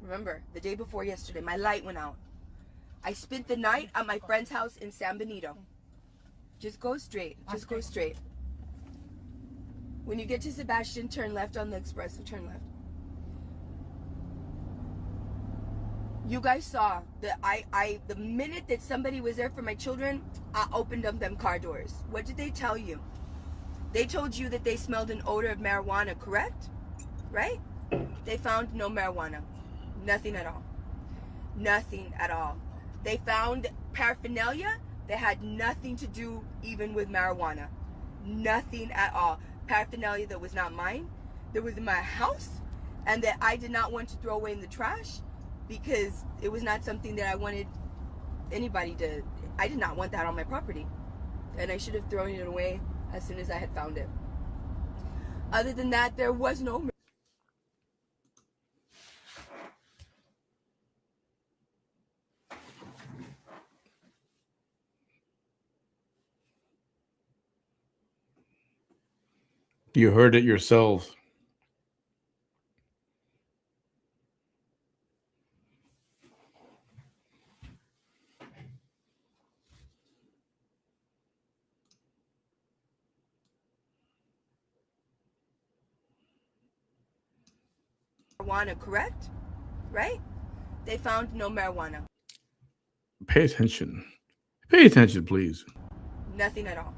Remember, the day before yesterday, my light went out. I spent the night at my friend's house in San Benito. Just go straight. Just go straight. When you get to Sebastian, turn left on the expressway. Turn left. You guys saw that the minute that somebody was there for my children, I opened up them car doors. What did they tell you? They told you that they smelled an odor of marijuana, correct? Right? They found no marijuana. Nothing at all. Nothing at all. They found paraphernalia that had nothing to do even with marijuana. Nothing at all. Paraphernalia that was not mine, that was in my house, and that I did not want to throw away in the trash because it was not something that I wanted anybody to. I did not want that on my property, and I should have thrown it away as soon as I had found it. Other than that, there was no.
You heard it yourselves.
Marijuana, correct? Right? They found no marijuana.
Pay attention. Pay attention, please.
Nothing at all.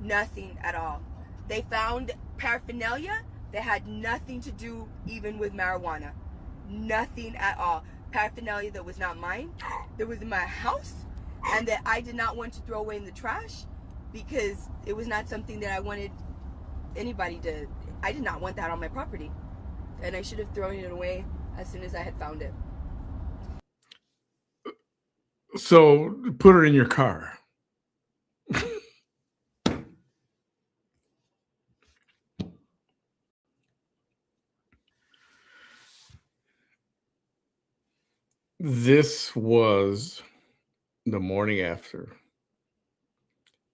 Nothing at all. They found paraphernalia that had nothing to do even with marijuana. Nothing at all. Paraphernalia that was not mine, that was in my house, and that I did not want to throw away in the trash because it was not something that I wanted anybody to. I did not want that on my property, and I should have thrown it away as soon as I had found it.
So put her in your car. This was the morning after.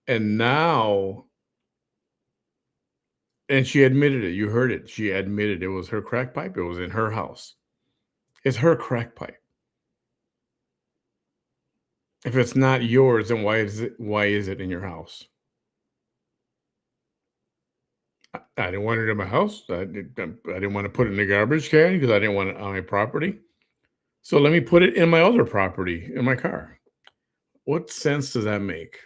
And now, and she admitted it. You heard it. She admitted it was her crack pipe. It was in her house. It's her crack pipe. If it's not yours, then why is it in your house? I didn't want it in my house. I didn't want to put it in the garbage can because I didn't want it on my property. So let me put it in my other property, in my car. What sense does that make?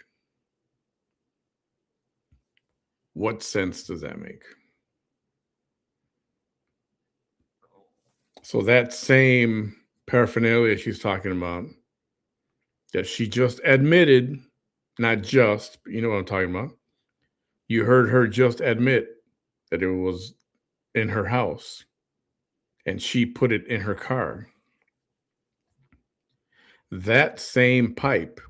What sense does that make? So that same paraphernalia she's talking about, that she just admitted, not just, but you know what I'm talking about. You heard her just admit that it was in her house and she put it in her car. That same pipe,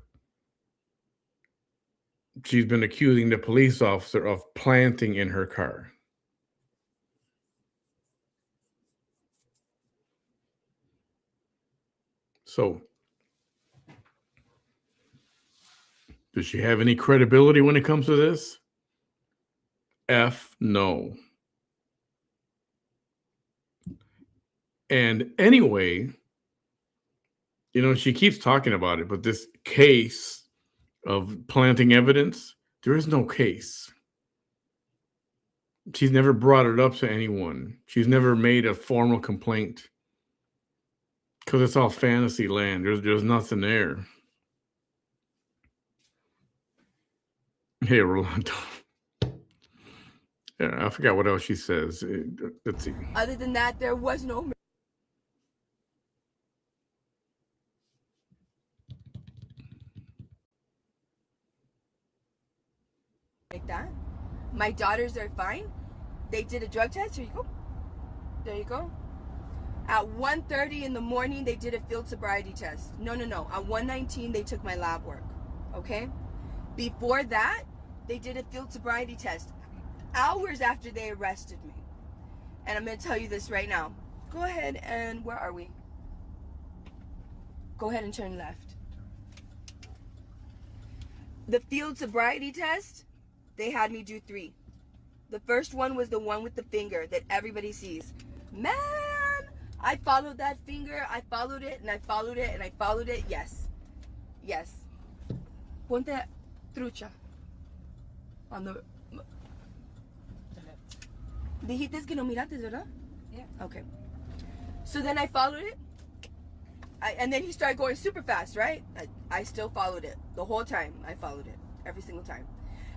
she's been accusing the police officer of planting in her car. So, does she have any credibility when it comes to this? F no. And anyway, you know, she keeps talking about it, but this case of planting evidence, there is no case. She's never brought it up to anyone. She's never made a formal complaint because it's all fantasy land. There's nothing there. Hey, Rolando. Yeah, I forgot what else she says. Let's see.
Other than that, there was no like that. My daughters are fine. They did a drug test. Here you go. There you go. At 1:30 in the morning, they did a field sobriety test. No. At 1:19, they took my lab work. Okay? Before that, they did a field sobriety test hours after they arrested me. And I'm going to tell you this right now. Go ahead and, where are we? Go ahead and turn left. The field sobriety test, they had me do 3. The first one was the one with the finger that everybody sees. Man, I followed that finger. I followed it and I followed it and I followed it. Yes. Ponte trucha. On the... Dijiste que no miraste, ¿verdad?
Yeah.
Okay. So then I followed it. And then he started going super fast, right? I still followed it. The whole time, I followed it. Every single time.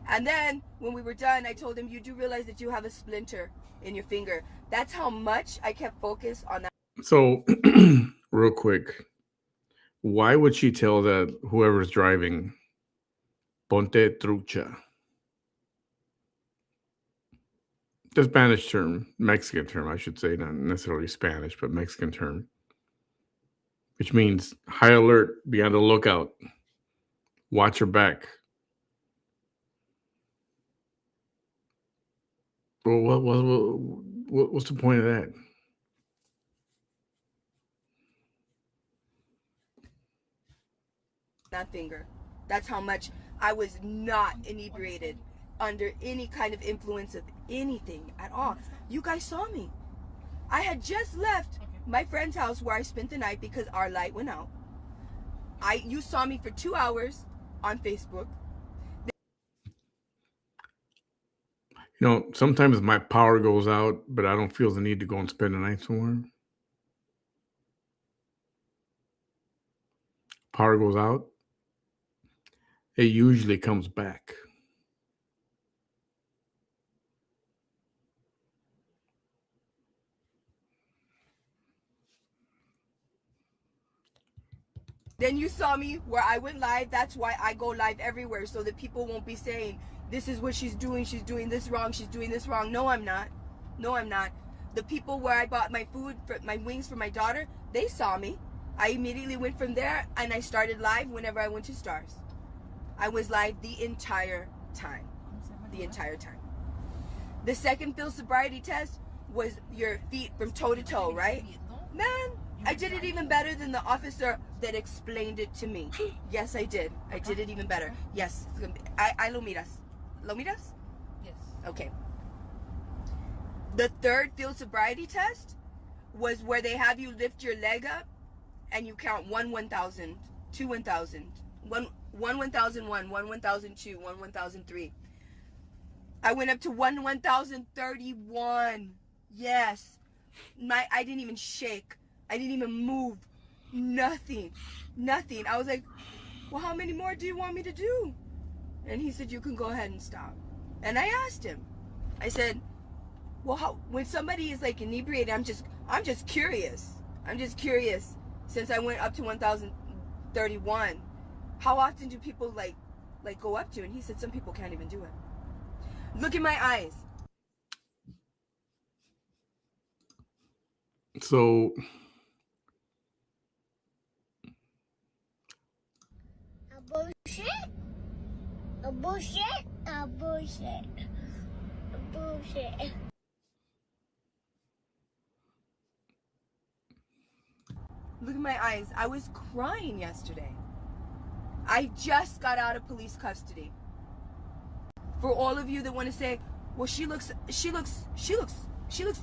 And then, when we were done, I told him, you do realize that you have a splinter in your finger. That's how much I kept focused on that.
So, real quick, why would she tell that whoever's driving, ponte trucha? The Spanish term, Mexican term, I should say, not necessarily Spanish, but Mexican term, which means high alert, be on the lookout, watch your back. Well, what's the point of that?
That finger. That's how much I was not inebriated, under any kind of influence of anything at all. You guys saw me. I had just left my friend's house where I spent the night because our light went out. You saw me for 2 hours on Facebook.
You know, sometimes my power goes out, but I don't feel the need to go and spend the night somewhere. Power goes out, it usually comes back.
Then you saw me where I went live. That's why I go live everywhere, so that people won't be saying, this is what she's doing this wrong, she's doing this wrong. No, I'm not. The people where I bought my food, my wings for my daughter, they saw me. I immediately went from there and I started live whenever I went to Stars. I was live the entire time. The second field sobriety test was your feet from toe to toe, right? Man, I did it even better than the officer that explained it to me. Yes, I did. I did it even better. Yes. I lo miras. Lo miras?
Yes.
Okay. The third field sobriety test was where they have you lift your leg up and you count 1 1,000, 2 1,000, 1 1,001, 1 1,002, 1 1,003. I went up to 1 1,031. Yes. I didn't even shake. I didn't even move. Nothing. Nothing. I was like, well, how many more do you want me to do? And he said, you can go ahead and stop. And I asked him, I said, well, when somebody is like inebriated, I'm just curious. I'm just curious. Since I went up to 1,031, how often do people like go up to? And he said, some people can't even do it. Look in my eyes.
So
A bullshit. A bullshit. A bullshit. A bullshit.
Look in my eyes. I was crying yesterday. I just got out of police custody. For all of you that want to say, well, she looks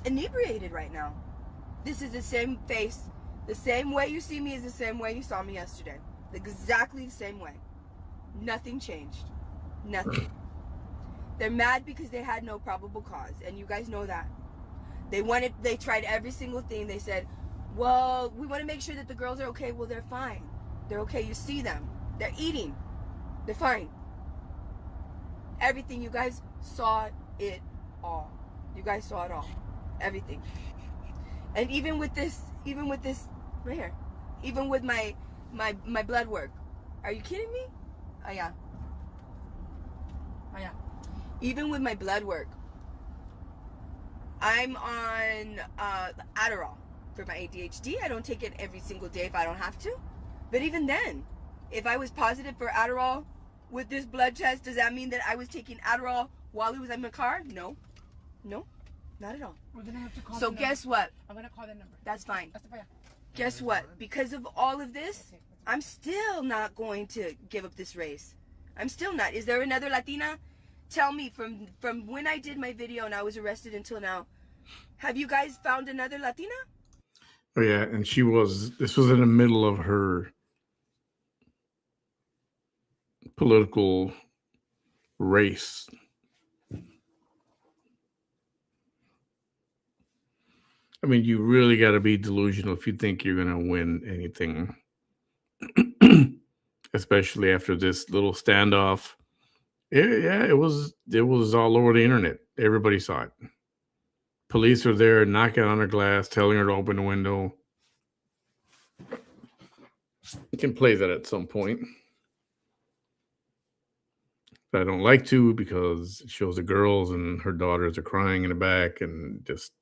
inebriated right now. This is the same face. The same way you see me is the same way you saw me yesterday. Exactly the same way. Nothing changed. Nothing. They're mad because they had no probable cause, and you guys know that. They tried every single thing. They said, well, we want to make sure that the girls are okay. Well, they're fine. They're okay. You see them. They're eating. They're fine. Everything. You guys saw it all. You guys saw it all. Everything. And even with this right here, even with my blood work. Are you kidding me? Oh yeah. Oh yeah. Even with my blood work, I'm on Adderall for my ADHD. I don't take it every single day if I don't have to. But even then, if I was positive for Adderall with this blood test, does that mean that I was taking Adderall while it was in my car? No. No. Not at all.
We're gonna have to call.
So guess what?
I'm gonna call that number.
That's fine. Guess what? Because of all of this, I'm still not going to give up this race. I'm still not. Is there another Latina? Tell me, from when I did my video and I was arrested until now, have you guys found another Latina?
oh yeah, and this was in the middle of her political race. I mean, you really got to be delusional if you think you're going to win anything, especially after this little standoff. It was all over the internet. Everybody saw it. Police are there knocking on her glass, telling her to open the window. You can play that at some point. But I don't like to because it shows the girls and her daughters are crying in the back, and just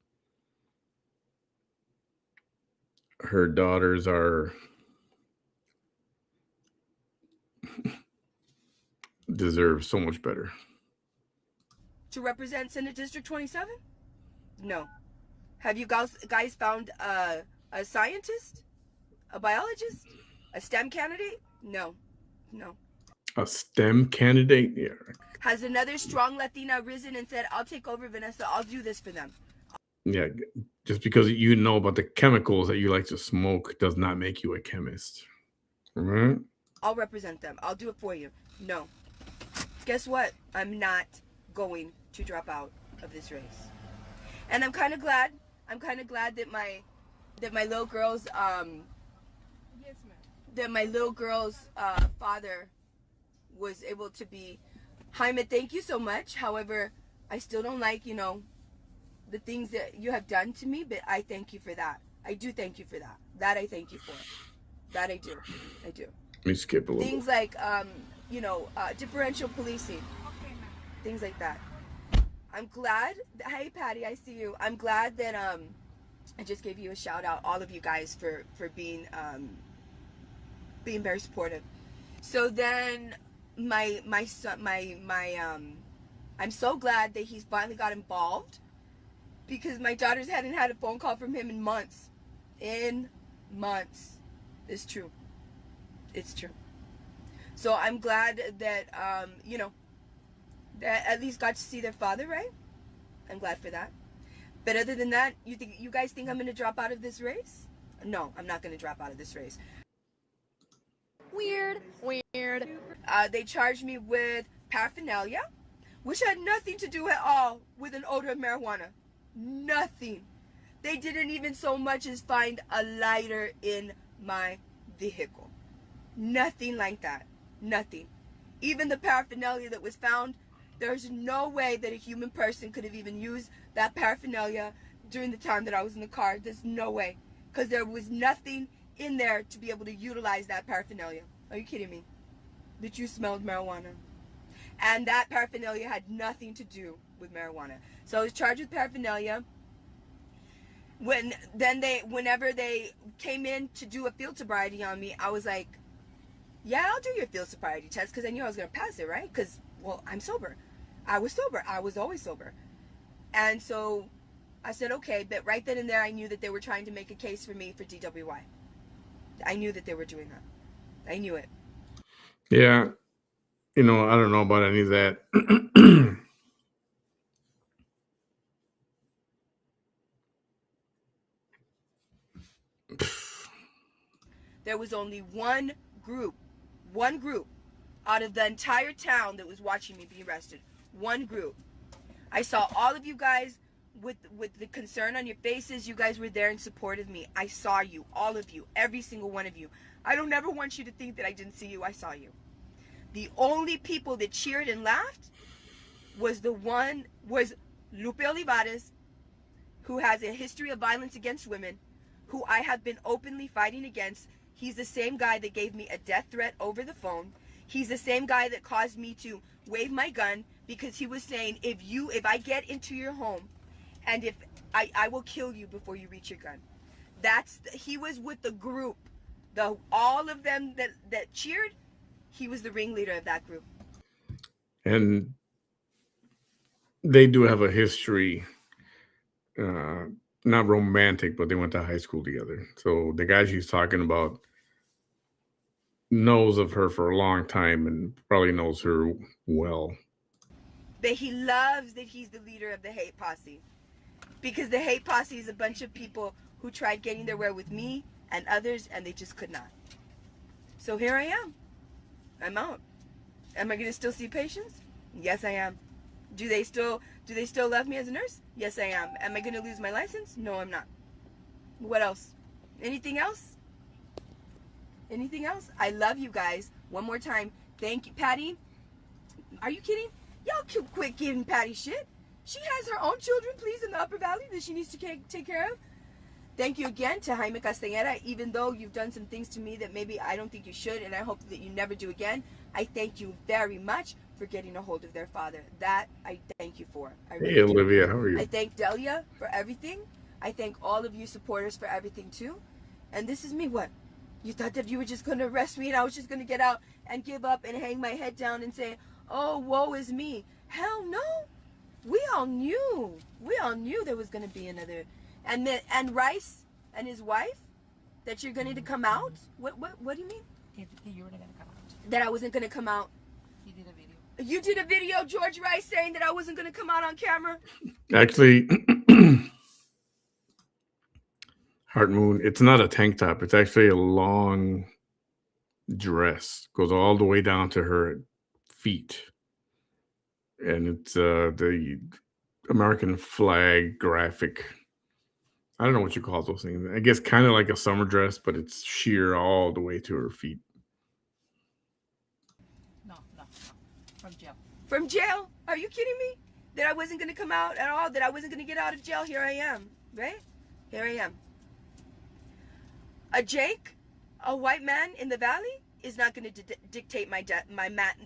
her daughters are deserve so much better.
To represent Senate District 27? No. Have you guys found a scientist? A biologist? A STEM candidate? No. No.
A STEM candidate? Yeah.
Has another strong Latina risen and said, I'll take over, Vanessa. I'll do this for them.
Yeah. Just because you know about the chemicals that you like to smoke does not make you a chemist. Right?
I'll represent them. I'll do it for you. No. Guess what? I'm not going to drop out of this race. And I'm kind of glad. I'm kind of glad that my little girl's
Yes, ma'am.
that my little girl's father was able to be. Jaime, thank you so much. However, I still don't like, the things that you have done to me, but I thank you for that. I do thank you for that. That I thank you for. That I do. I do.
Let me skip a little.
Things like, differential policing.
Okay, ma'am.
Things like that. I'm glad. Hey, Patty, I see you. I'm glad that I just gave you a shout out, all of you guys, for being very supportive. So then my son, I'm so glad that he's finally got involved, because my daughters hadn't had a phone call from him in months. In months. It's true. It's true. So I'm glad that that at least got to see their father, right? I'm glad for that. But other than that, you guys think I'm going to drop out of this race? No, I'm not going to drop out of this race.
Weird.
They charged me with paraphernalia, which had nothing to do at all with an odor of marijuana. Nothing. They didn't even so much as find a lighter in
my vehicle. Nothing like that. Nothing. Even the paraphernalia that was found, there's no way that a human person could have even used that paraphernalia during the time that I was in the car. There's no way. Because there was nothing in there to be able to utilize that paraphernalia. Are you kidding me? That you smelled marijuana. And that paraphernalia had nothing to do with marijuana. So I was charged with paraphernalia. Whenever they came in to do a field sobriety on me, I was like, yeah, I'll do your field sobriety test, because I knew I was going to pass it, right? Because, well, I'm sober. I was sober. I was always sober. And so I said, okay, but right then and there, I knew that they were trying to make a case for me for DWI. I knew that they were doing that. I knew it.
Yeah. I don't know about any of that.
There was only one group out of the entire town that was watching me be arrested. One group. I saw all of you guys with the concern on your faces. You guys were there in support of me. I saw you, all of you, every single one of you. I don't ever want you to think that I didn't see you. I saw you. The only people that cheered and laughed was Lupe Olivares, who has a history of violence against women, who I have been openly fighting against. He's the same guy that gave me a death threat over the phone. He's the same guy that caused me to wave my gun, because he was saying, if I get into your home, and if I will kill you before you reach your gun. He was with the group. All of them that cheered, he was the ringleader of that group.
And they do have a history, not romantic, but they went to high school together. So the guy she's talking about knows of her for a long time and probably knows her well.
But he loves that he's the leader of the hate posse, because the hate posse is a bunch of people who tried getting their way with me and others, and they just could not. So here I am. I'm out. Am I going to still see patients? Yes, I am. Do they still love me as a nurse? Yes, I am. Am I going to lose my license? No, I'm not. What else? Anything else? Anything else? I love you guys. One more time. Thank you, Patty. Are you kidding? Y'all quit giving Patty shit. She has her own children, please, in the Upper Valley that she needs to take care of. Thank you again to Jaime Castañeda. Even though you've done some things to me that maybe I don't think you should, and I hope that you never do again, I thank you very much for getting a hold of their father. That I thank you for.
Hey, Olivia, how are you?
I thank Delia for everything. I thank all of you supporters for everything, too. And this is me. What? You thought that you were just going to arrest me and I was just going to get out and give up and hang my head down and say, oh, woe is me. Hell no. We all knew. We all knew there was going to be another. And Rice and his wife, that you're going to come out? What do you mean?
You weren't going to come out.
That I wasn't going to come out?
He did a video.
You did a video, George Rice, saying that I wasn't going to come out on camera?
Actually, Heart Moon, it's not a tank top. It's actually a long dress. Goes all the way down to her feet. And it's the American flag graphic. I don't know what you call those things. I guess kind of like a summer dress, but it's sheer all the way to her feet.
No. From jail.
From jail? Are you kidding me? That I wasn't going to come out at all? That I wasn't going to get out of jail? Here I am. Right? Here I am. A Jake, a white man in the valley, is not going to dictate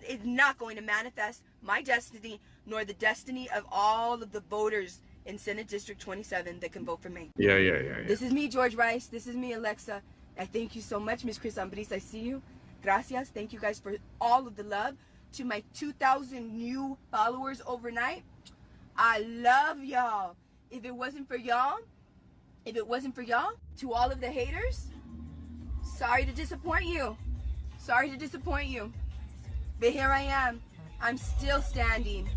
is not going to manifest my destiny, nor the destiny of all of the voters in Senate District 27 that can vote for me.
Yeah.
This is me, George Rice. This is me, Alexa. I thank you so much, Miss Chris Ambris. I see you. Gracias. Thank you guys for all of the love. To my 2,000 new followers overnight, I love y'all. If it wasn't for y'all, to all of the haters, sorry to disappoint you. But here I am. I'm still standing.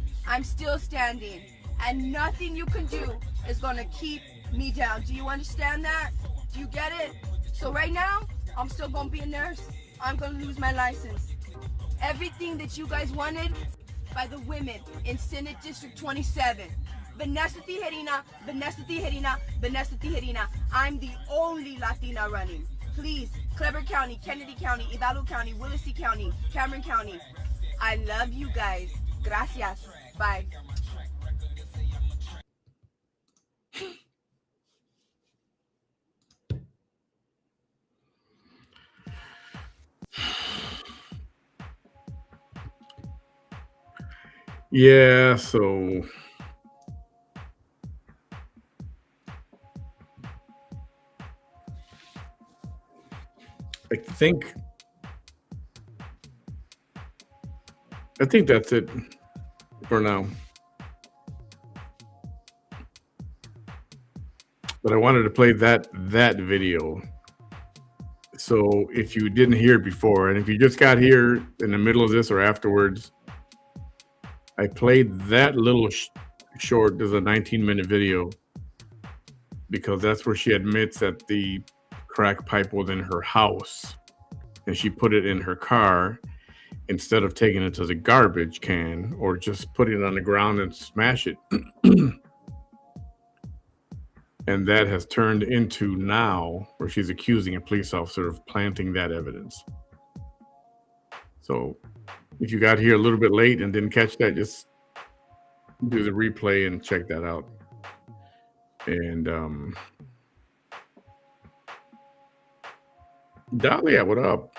And nothing you can do is going to keep me down. Do you understand that? Do you get it? So right now, I'm still going to be a nurse. I'm going to lose my license. Everything that you guys wanted by the women in Senate District 27. Vanessa Tijerina. I'm the only Latina running. Please Clever County, Kennedy County, Hidalgo County, Willacy County, Cameron County. I love you guys. Gracias. Bye.
Yeah, so I think that's it for now. But I wanted to play that video. So if you didn't hear it before, and if you just got here in the middle of this or afterwards, I played that little short. There's a 19-minute video because that's where she admits that the crack pipe was in her house and she put it in her car instead of taking it to the garbage can or just putting it on the ground and smash it. And that has turned into now where she's accusing a police officer of planting that evidence. So if you got here a little bit late and didn't catch that, just do the replay and check that out. And Dahlia, what up?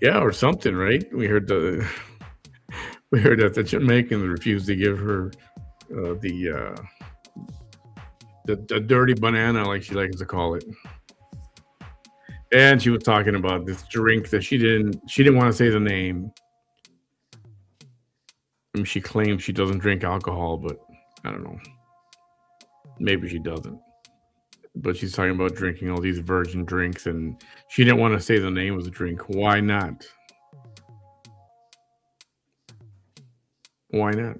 Yeah, or something, right? We heard that the Jamaicans refused to give her the dirty banana, like she likes to call it. And she was talking about this drink that she didn't want to say the name. I mean, she claims she doesn't drink alcohol, but I don't know. Maybe she doesn't. But she's talking about drinking all these virgin drinks, and she didn't want to say the name of the drink. Why not? Why not?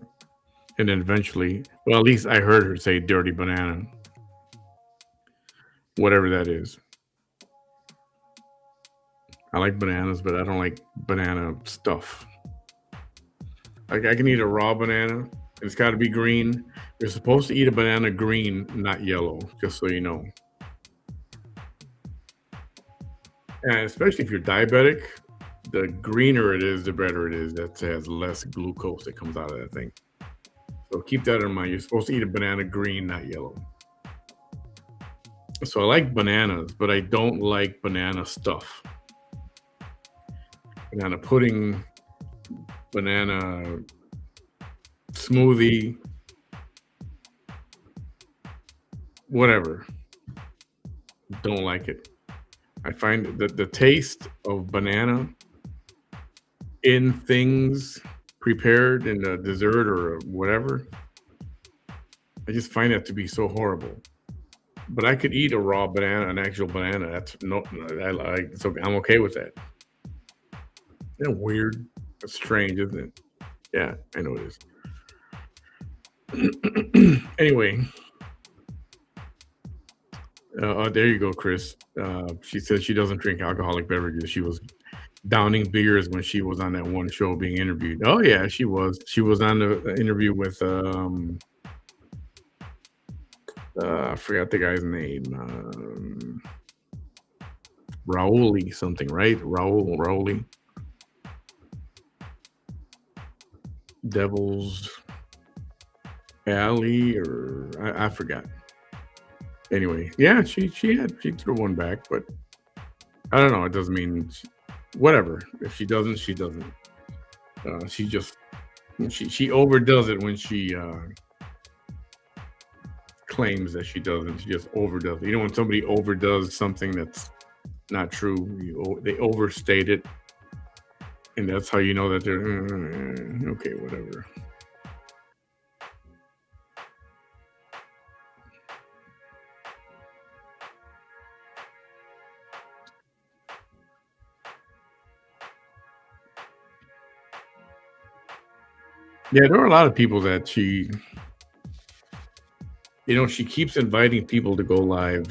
And then eventually, well, at least I heard her say dirty banana. Whatever that is. I like bananas, but I don't like banana stuff. Like I can eat a raw banana. It's got to be green. You're supposed to eat a banana green, not yellow, just so you know. And especially if you're diabetic, the greener it is, the better it is. That has less glucose that comes out of that thing. So keep that in mind. You're supposed to eat a banana green, not yellow. So I like bananas, but I don't like banana stuff. Banana pudding, banana smoothie, whatever. Don't like it. I find that the taste of banana in things prepared in a dessert or whatever, I just find that to be so horrible. But I could eat a raw banana, an actual banana. That's so I'm okay with that. Isn't that weird? That's strange, isn't it? Yeah, I know it is. Anyway, there you go, Chris. She said she doesn't drink alcoholic beverages. She was downing beers when she was on that one show being interviewed. Oh yeah, she was. She was on the interview with I forgot the guy's name. Rauli something, right? Rauli. Devil's Alley, or I forgot. Anyway, yeah, she threw one back, but I don't know. It doesn't mean whatever. If she doesn't, she doesn't. She overdoes it when she claims that she doesn't. She just overdoes it. You know, when somebody overdoes something that's not true, they overstate it. And that's how you know that they're okay, whatever. Yeah, there are a lot of people that she keeps inviting people to go live.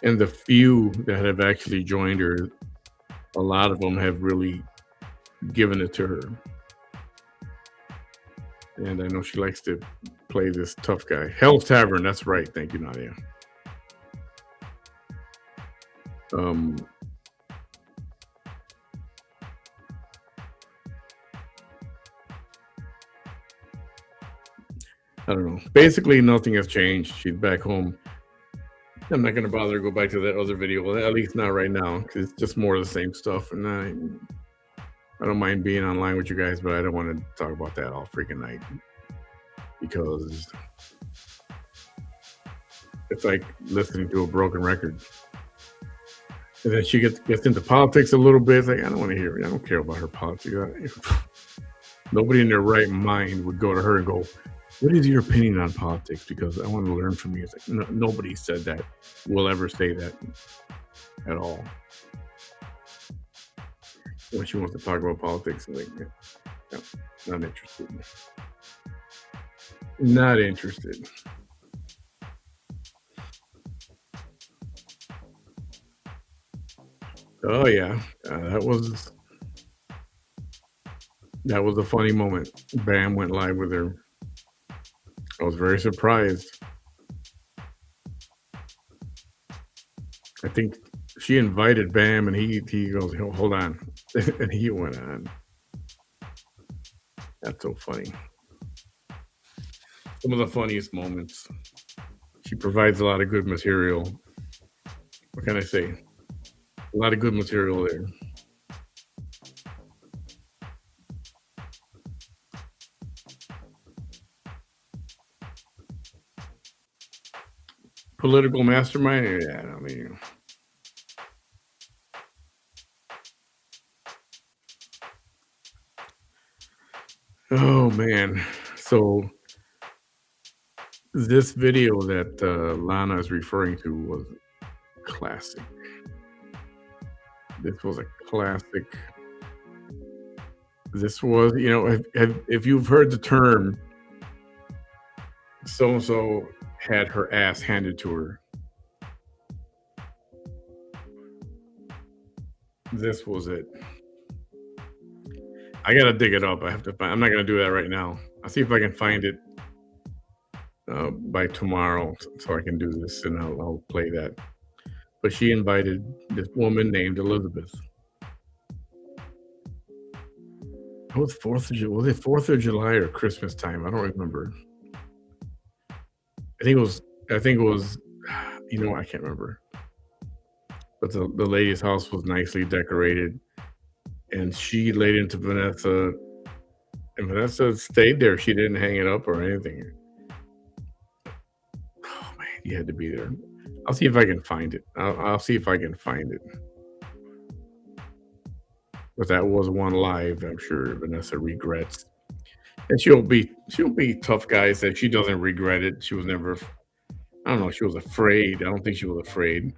And the few that have actually joined her, a lot of them have really given it to her. And I know she likes to play this tough guy. Hell's Tavern, that's right. Thank you, Nadia. I don't know. Basically, nothing has changed. She's back home. I'm not going to bother to go back to that other video. Well, at least not right now, because it's just more of the same stuff. And I don't mind being online with you guys, but I don't want to talk about that all freaking night. Because it's like listening to a broken record. And then she gets into politics a little bit. It's like, I don't want to hear it. I don't care about her politics. Nobody in their right mind would go to her and go, what is your opinion on politics? Because I want to learn from you. It's like, no, nobody said that, will ever say that at all. When she wants to talk about politics, I'm like, no, not interested. Not interested. Oh yeah, that was a funny moment. Bam went live with her. I was very surprised. I think she invited Bam, and he goes, hold on, and he went on. That's so funny. Some of the funniest moments. She provides a lot of good material. What can I say? A lot of good material there. Political mastermind? Yeah, I mean, oh man. So this video that Lana is referring to was classic. This was a classic. This was, you know, if you've heard the term, so-and-so had her ass handed to her. This was it. I gotta dig it up. I have to find. I'm not gonna do that right now. I'll see if I can find it by tomorrow, so I can do this, and I'll play that. But she invited this woman named Elizabeth. It was 4th of July. Was it 4th of July or Christmas time? I don't remember. I think it was. You know, I can't remember. But the lady's house was nicely decorated, and she laid into Vanessa, and Vanessa stayed there. She didn't hang it up or anything. Oh man, you had to be there. I'll see if I can find it. I'll see if I can find it. But that was one live. I'm sure Vanessa regrets, and she'll be tough, guys. That she doesn't regret it. She was never. I don't know. She was afraid. I don't think she was afraid.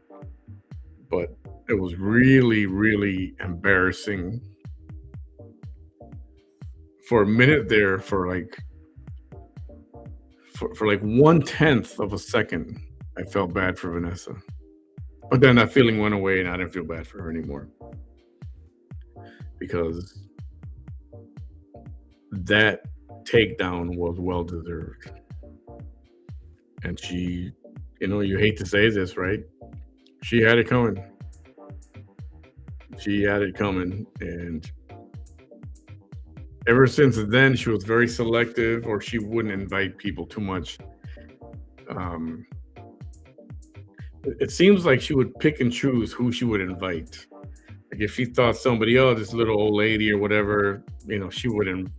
But it was really, really embarrassing. For a minute there, for like 1/10 of a second, I felt bad for Vanessa. But then that feeling went away, and I didn't feel bad for her anymore. Because that takedown was well deserved. And she, you know, you hate to say this, right? She had it coming. She had it coming. And ever since then, she was very selective, or she wouldn't invite people too much. It seems like she would pick and choose who she would invite. Like if she thought somebody, oh, this little old lady or whatever, you know, she wouldn't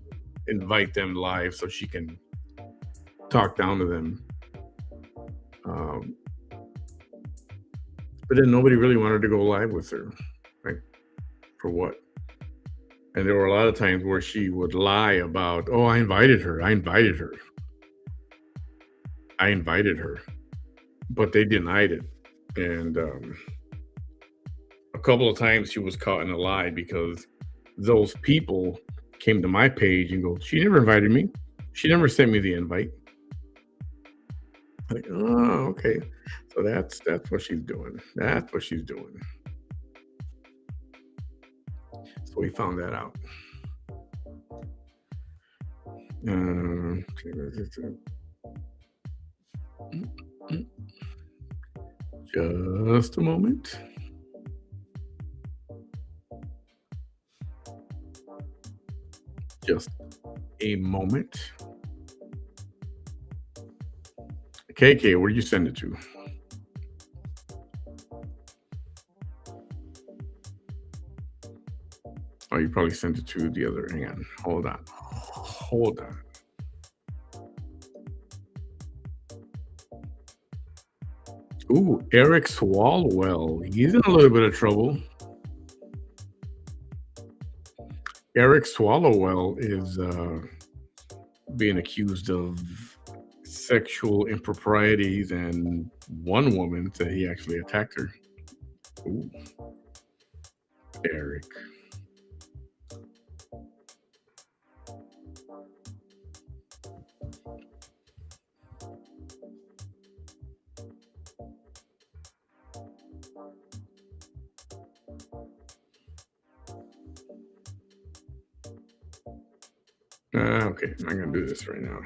invite them live so she can talk down to them. But then nobody really wanted to go live with her. Like, for what? And there were a lot of times where she would lie about, oh, I invited her. But they denied it. And a couple of times she was caught in a lie, because those people came to my page and go, she never invited me. She never sent me the invite. Like, oh, okay. So that's what she's doing. That's what she's doing. So we found that out. Just a moment. Just a moment. KK, where did you send it to? Oh, you probably sent it to the other. Hang on. Hold on. Hold on. Ooh, Eric Swalwell. He's in a little bit of trouble. Eric Swalwell is being accused of sexual improprieties, and one woman said he actually attacked her. Ooh. Eric. Okay, I'm gonna do this right now.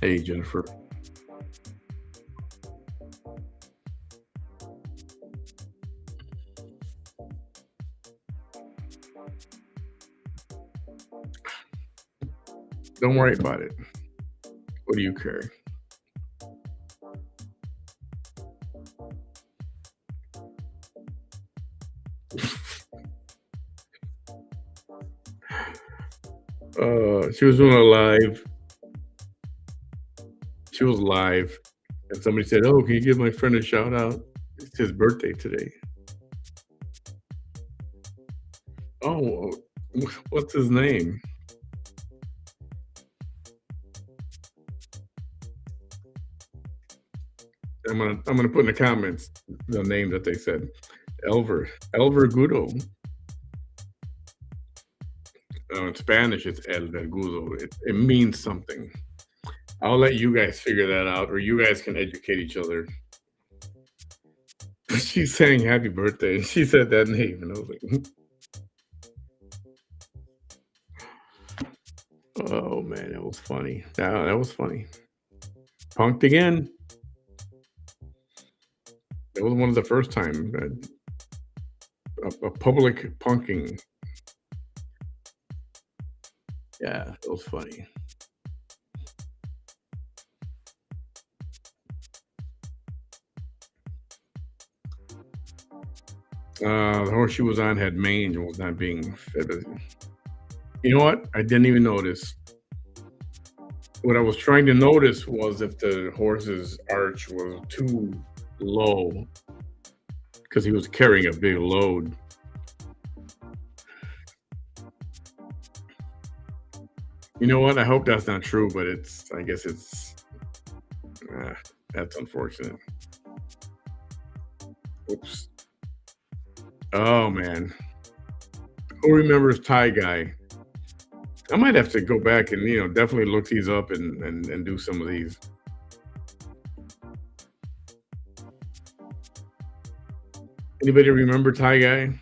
Hey, Jennifer. Don't worry about it. What do you care? She was doing a live. She was live, and somebody said, "Oh, can you give my friend a shout out? It's his birthday today." Oh, what's his name? I'm gonna put in the comments the name that they said. Elver Gudo. In Spanish, it's El Vergudo. It means something. I'll let you guys figure that out, or you guys can educate each other. She's saying happy birthday. She said that name, and I was like, oh man, that was funny. That was funny. Punked again. That was one of the first time a public punking. Yeah, it was funny. The horse she was on had mange and was not being fed. You know what? I didn't even notice. What I was trying to notice was if the horse's arch was too low, because he was carrying a big load. You know what? I hope that's not true, but I guess it's, that's unfortunate. Oops. Oh, man. Who remembers Tie Guy? I might have to go back and, definitely look these up and do some of these. Anybody remember Tie Guy?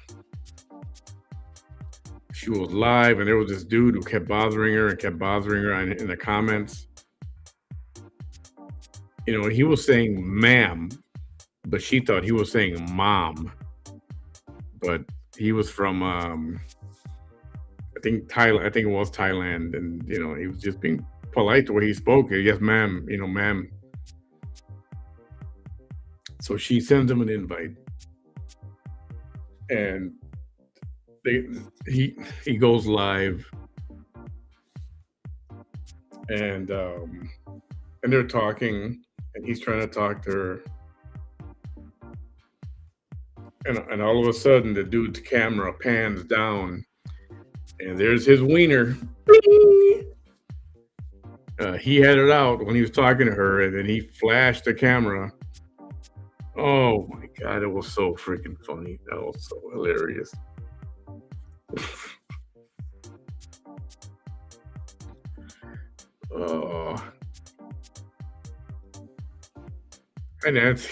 She was live, and there was this dude who kept bothering her in the comments. He was saying ma'am, but she thought he was saying mom. But he was from, I think Thailand. I think it was Thailand, and he was just being polite the way he spoke. Yes, ma'am. Ma'am. So she sends him an invite, and he goes live, and they're talking, and he's trying to talk to her, and all of a sudden the dude's camera pans down, and there's his wiener. He had it out when he was talking to her, and then he flashed the camera. Oh my God, it was so freaking funny. That was so hilarious. Oh, hi Nancy.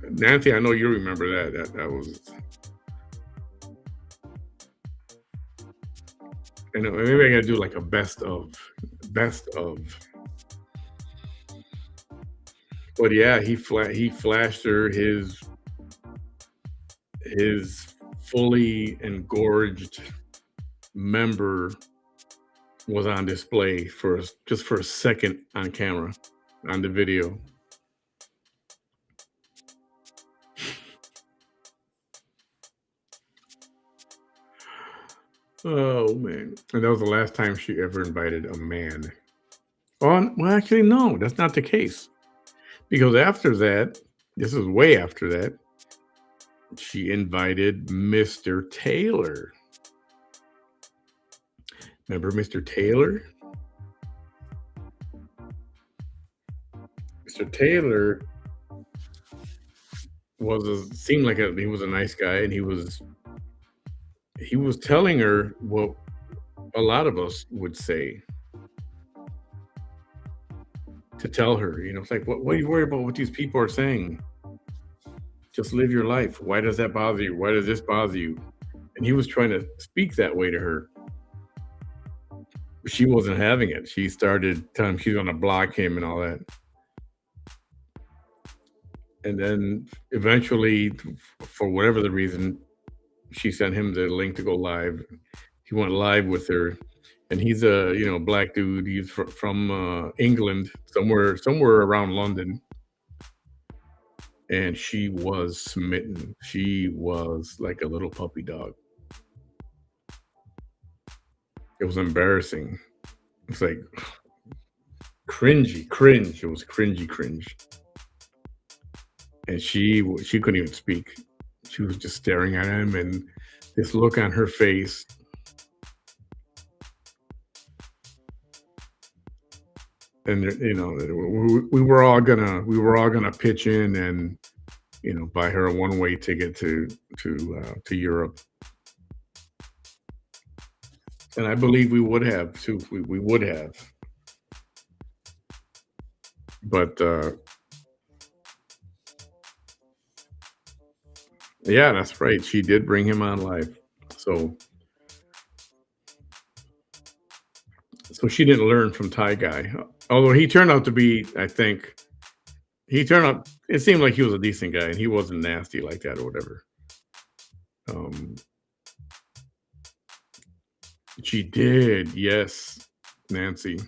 Nancy, I know you remember that. That was. I know. Maybe I gotta do like a best of. But yeah, he flashed her his fully engorged member was on display for just for a second on camera on the video. Oh man. And that was the last time she ever invited a man. Oh, well, actually, no, that's not the case. Because after that, this is way after that, she invited Mr. Taylor. Remember Mr. Taylor? Mr. Taylor seemed like he was a nice guy, and he was telling her what a lot of us would say to tell her. It's like, what are you worried about what these people are saying? Just live your life. Why does that bother you? Why does this bother you? And he was trying to speak that way to her. She wasn't having it. She started telling him she's going to block him and all that. And then eventually, for whatever the reason, she sent him the link to go live. He went live with her, and he's a black dude. He's from England, somewhere around London. And she was smitten. She was like a little puppy dog. It was embarrassing. It's like cringe. It was cringe. And she couldn't even speak. She was just staring at him, and this look on her face. And we were all gonna pitch in and buy her a one-way ticket to Europe. And I believe we would have too. We would have. But yeah, that's right. She did bring him on live. So she didn't learn from Thai guy. Although he turned out to be, I think, it seemed like he was a decent guy and he wasn't nasty like that or whatever. She did, yes, Nancy.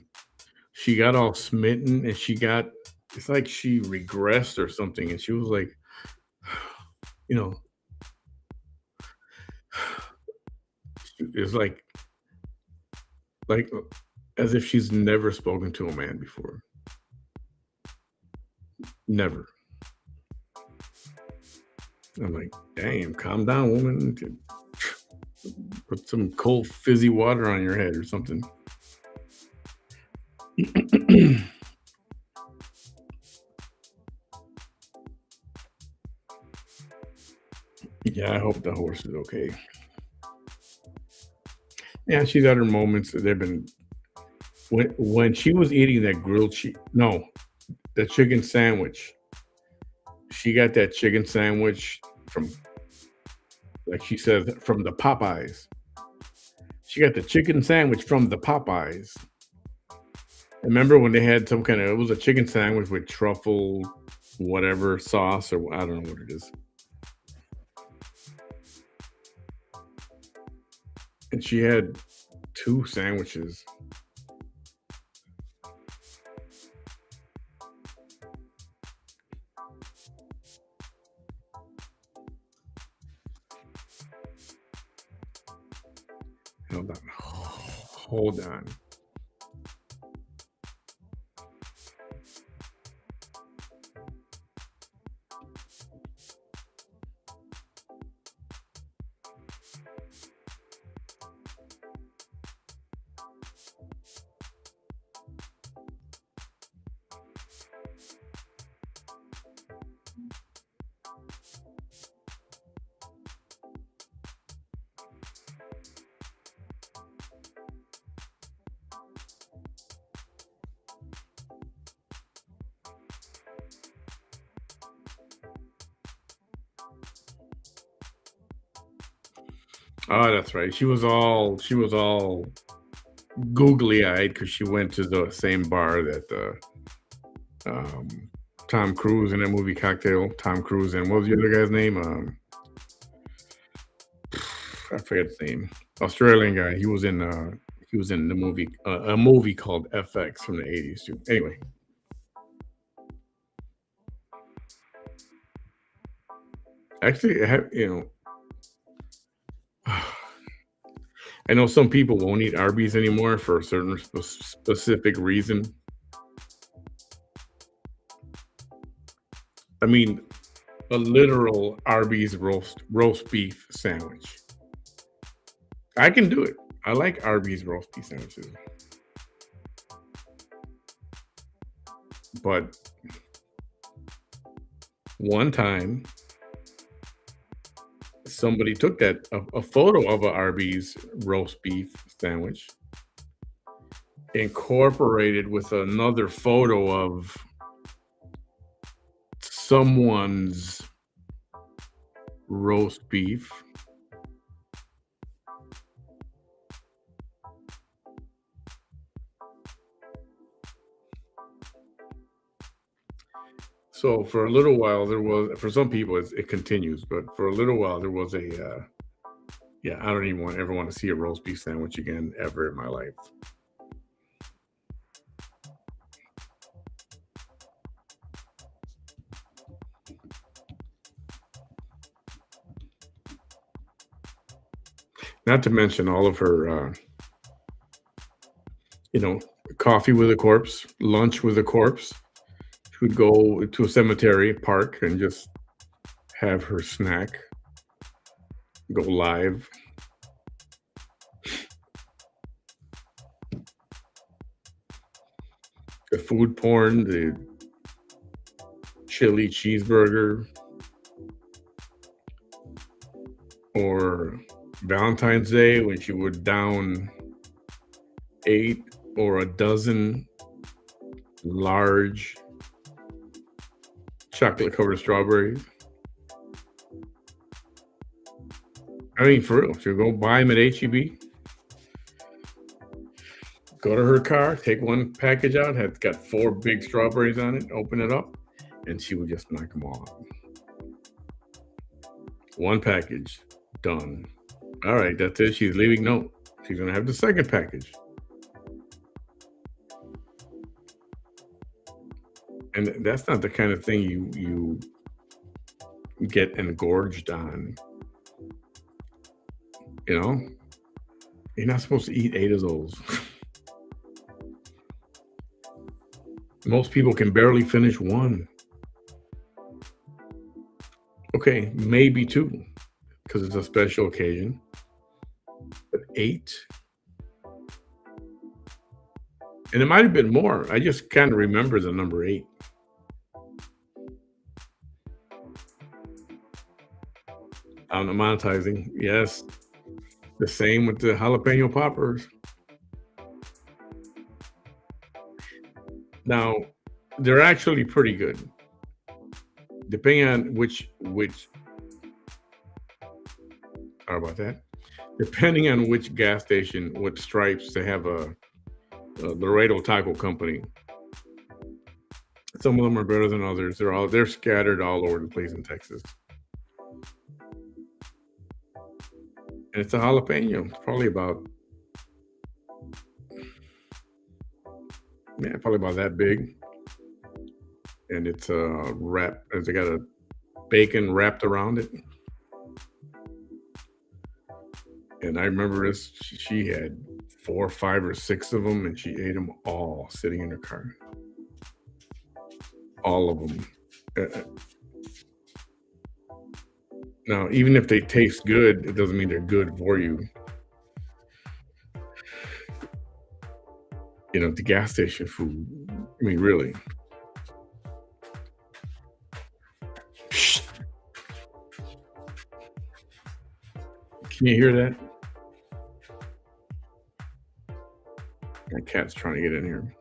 She got all smitten and it's like she regressed or something. And she was like, it's like as if she's never spoken to a man before. Never. I'm like, damn, calm down, woman. Put some cold fizzy water on your head or something. Yeah, I hope the horse is okay. Yeah, she's had her moments. They've been when she was eating that the chicken sandwich. She got that chicken sandwich from, like she says, from the Popeyes. She got the chicken sandwich from the Popeyes. Remember when they had it was a chicken sandwich with truffle, whatever sauce, or I don't know what it is. And she had 2 sandwiches. Hold on. Oh, that's right. She was all googly eyed because she went to the same bar that um, Tom Cruise in that movie Cocktail. Tom Cruise and what was the other guy's name? I forget his name. Australian guy. He was in the movie a movie called FX from the 80s too. Anyway, actually, I know some people won't eat Arby's anymore for a certain specific reason. I mean, a literal Arby's roast beef sandwich. I can do it. I like Arby's roast beef sandwiches, but one time somebody took a photo of a Arby's roast beef sandwich, incorporated with another photo of someone's roast beef. So for a little while there was, for some people it continues, but for a little while there was yeah, I don't even ever want to see a roast beef sandwich again ever in my life. Not to mention all of her, coffee with a corpse, lunch with a corpse. She would go to a cemetery park and just have her snack, go live. The food porn, the chili cheeseburger, or Valentine's Day when she would down 8 or a dozen large chocolate covered strawberries. I mean, for real, she'll go buy them at HEB, go to her car, take one package out, had got 4 big strawberries on it, open it up, and she would just knock them all out. One package, done. All right, that's it. She's leaving. No, she's going to have the second package. And that's not the kind of thing you get engorged on. You know, you're not supposed to eat 8 of those. Most people can barely finish 1. Okay, maybe 2, because it's a special occasion. But 8? And it might have been more. I just kind of remember the number 8. On the monetizing, yes. The same with the jalapeno poppers. Now, they're actually pretty good. Depending on which how about that? Depending on which gas station, what stripes, they have a Laredo Taco Company. Some of them are better than others. They're scattered all over the place in Texas. And it's a jalapeno. It's probably about that big. And it's wrapped. They got a bacon wrapped around it. And I remember this. She had 4, 5, or 6 of them, and she ate them all sitting in her car. All of them. Now, even if they taste good, it doesn't mean they're good for you. You know, the gas station food. I mean, really. Can you hear that? My cat's trying to get in here.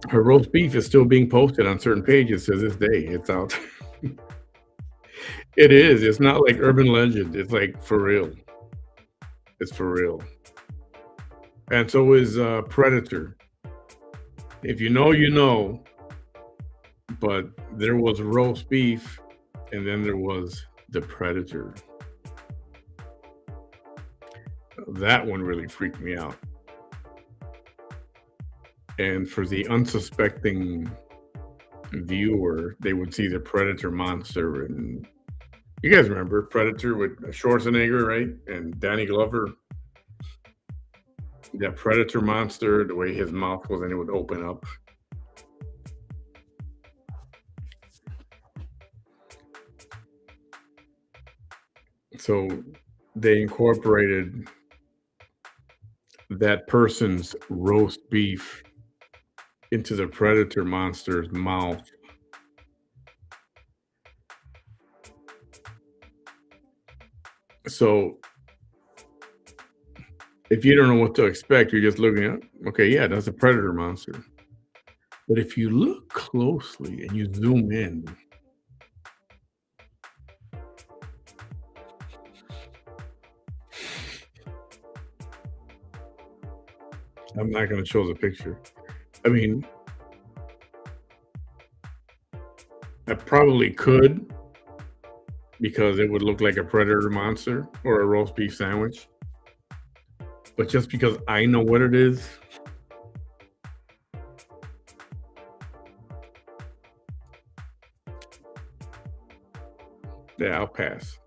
Her roast beef is still being posted on certain pages to this day. It's out. It is. It's not like urban legend. It's like for real. It's for real. And so is Predator. If you know, you know. But there was roast beef, and then there was the Predator. That one really freaked me out. And for the unsuspecting viewer, they would see the Predator monster. And you guys remember Predator with Schwarzenegger, right? And Danny Glover. That Predator monster, the way his mouth was, and it would open up. So they incorporated that person's roast beef into the Predator monster's mouth. So if you don't know what to expect, you're just looking at, okay, yeah, that's a Predator monster. But if you look closely and you zoom in, I'm not going to show the picture. I mean, I probably could, because it would look like a Predator monster or a roast beef sandwich. But just because I know what it is, yeah, I'll pass.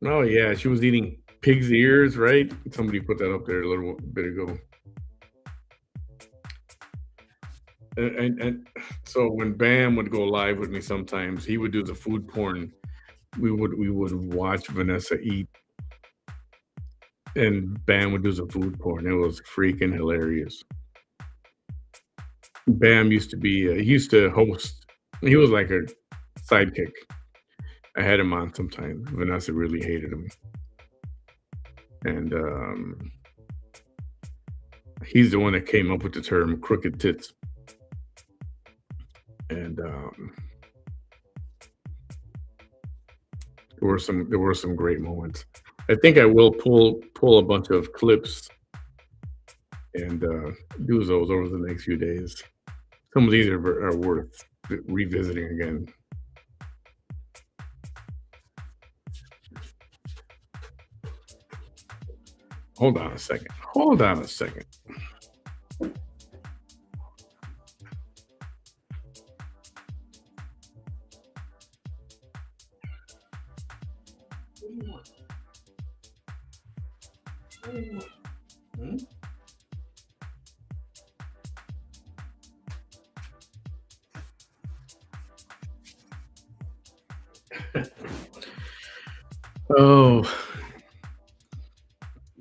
Oh, yeah, she was eating pig's ears, right? Somebody put that up there a little bit ago. And so when Bam would go live with me sometimes, he would do the food porn. We would watch Vanessa eat, and Bam would do the food porn. It was freaking hilarious. Bam used to host. He was like a sidekick. I had him on sometimes. Vanessa really hated him. And he's the one that came up with the term crooked tits. And there were some great moments. I think I will pull a bunch of clips and do those over the next few days. Some of these are worth revisiting again. Hold on a second.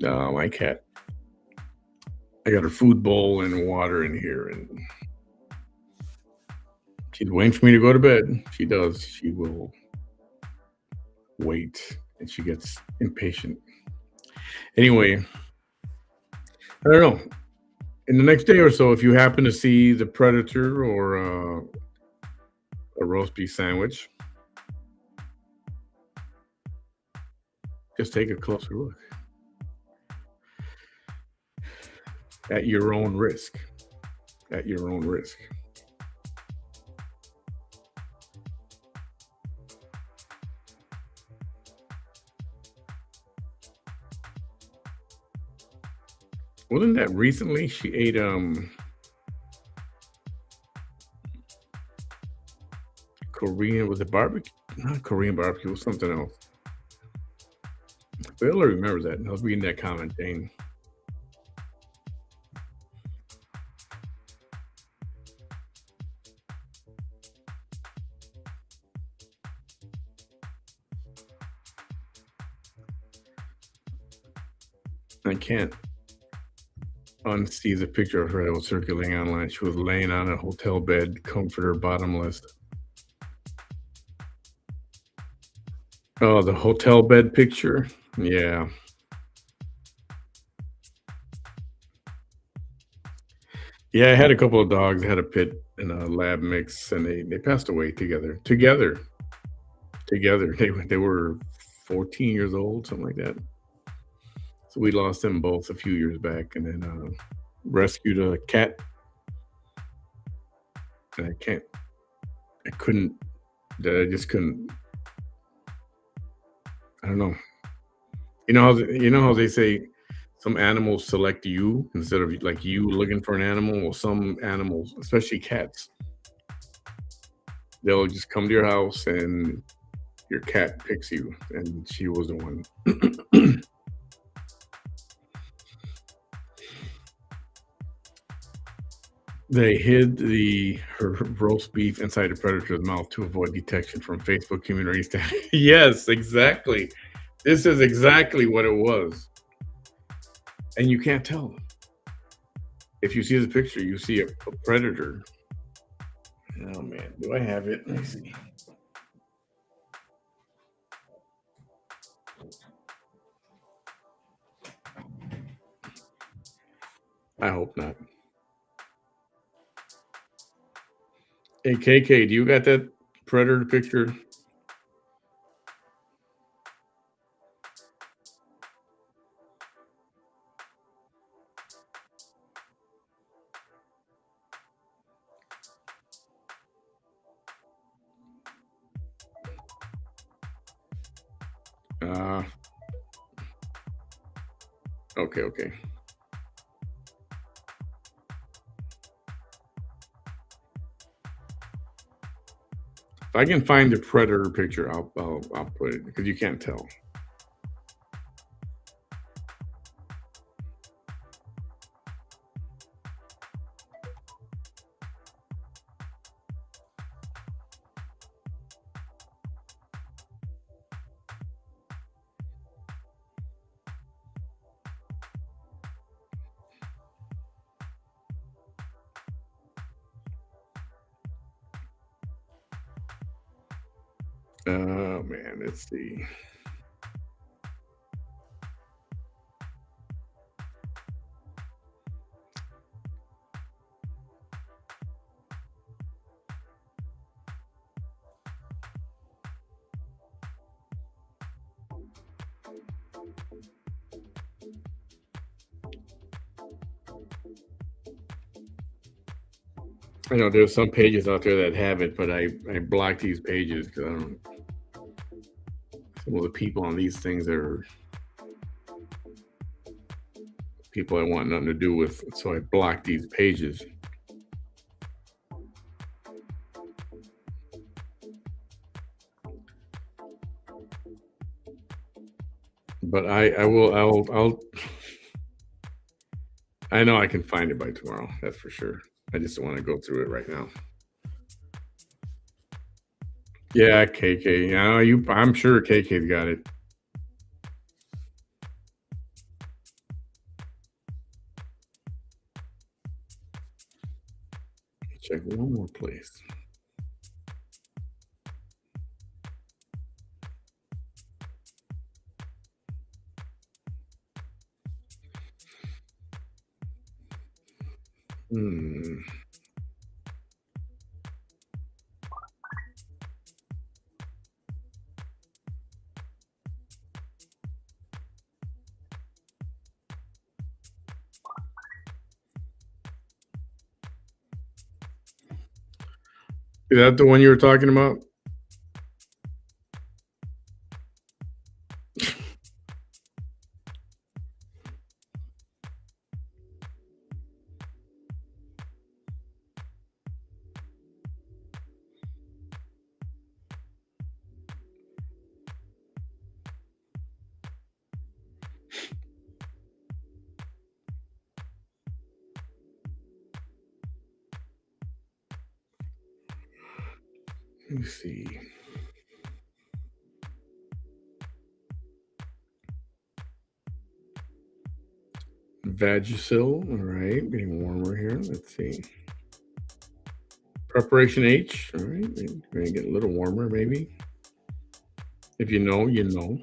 Oh, my cat. I got her food bowl and water in here, and she's waiting for me to go to bed. She does. She will wait, and she gets impatient. Anyway, I don't know. In the next day or so, if you happen to see the Predator or a roast beef sandwich, just take a closer look. At your own risk. Wasn't that recently she ate Korean, was it barbecue? Not Korean barbecue, it was something else. Bill remembers that. I was reading that comment, Jane. I can't unsee the picture of her that was circulating online. She was laying on a hotel bed, comforter bottomless. Oh, the hotel bed picture? Yeah. Yeah, I had a couple of dogs. I had a pit and a lab mix, and they passed away together. Together. They were 14 years old, something like that. So we lost them both a few years back, and then rescued a cat. And I couldn't, I just couldn't. I don't know. You know how they say some animals select you instead of like you looking for an animal. Well, some animals, especially cats, they'll just come to your house and your cat picks you, and she was the one. They hid her roast beef inside the predator's mouth to avoid detection from Facebook community staff. Yes, exactly. This is exactly what it was, and you can't tell. If you see the picture, you see a predator. Oh man, do I have it? Let me see. I hope not. Hey KK, do you got that predator picture? Uh okay. If I can find the predator picture, I'll put it because you can't tell. Oh man, let's see. I know there's some pages out there that have it, but I block these pages because I don't. Some of the people on these things are people I want nothing to do with, so I block these pages. But I'll I know I can find it by tomorrow. That's for sure. I just don't want to go through it right now. Yeah, KK. I'm sure KK's got it. Check one more place. Is that the one you were talking about? Let me see. Vagisil. All right, getting warmer here. Let's see. Preparation H. All right, going to get a little warmer, maybe. If you know, you know.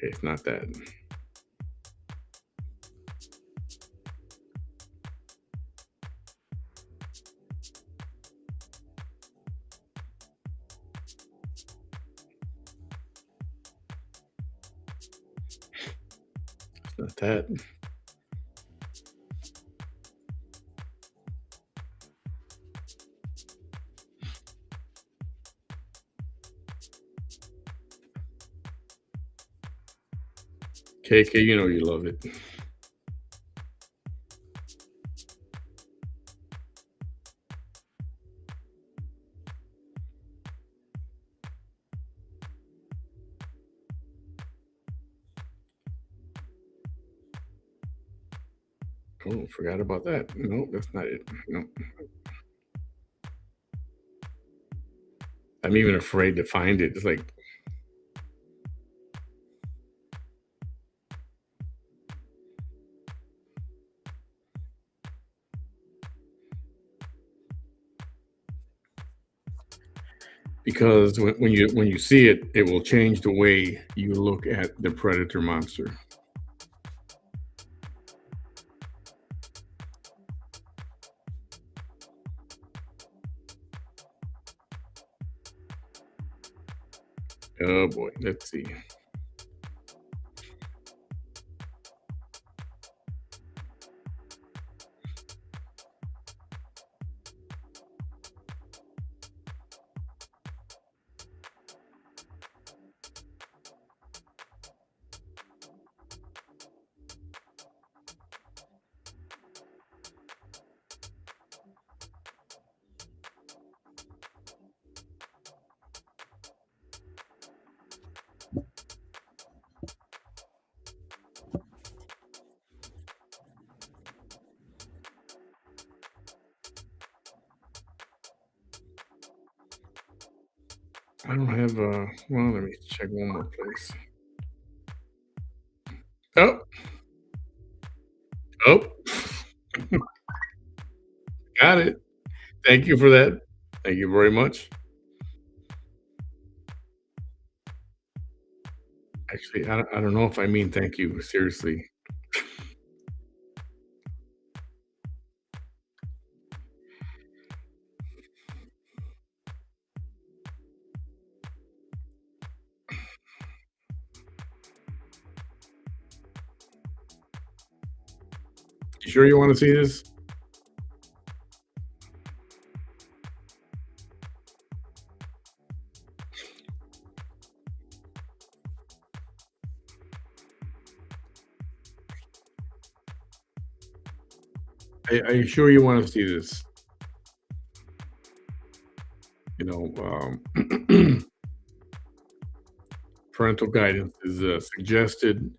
Okay, it's not that. It's not that. KK, you know you love it. Oh, forgot about that. No, that's not it. No. I'm even afraid to find it. It's like, because when you see it, it will change the way you look at the predator monster. Oh boy, let's see. I don't have well, let me check one more place. Oh, oh, got it. Thank you for that. Thank you very much. Actually, I don't know if I mean thank you. Seriously. You sure you want to see this? Are you sure you want to see this? You know, parental guidance is suggested.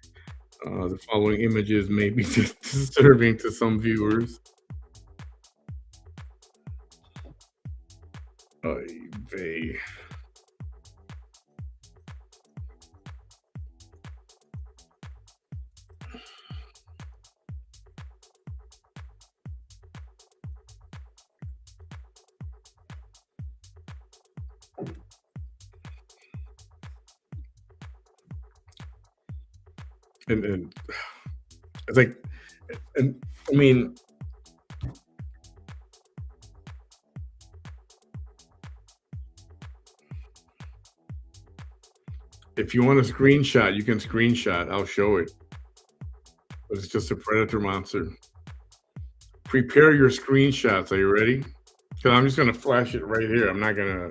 The following images may be disturbing to some viewers. Ay, vey. And it's like, and I mean, if you want a screenshot, you can screenshot. I'll show it. But it's just a predator monster. Prepare your screenshots. Are you ready? Because I'm just gonna flash it right here. I'm not gonna.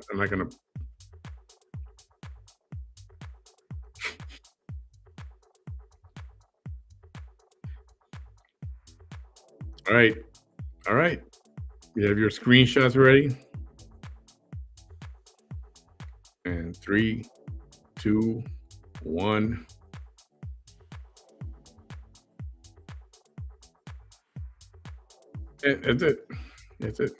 All right. All right. You have your screenshots ready? And 3, 2, 1. That's it. That's it.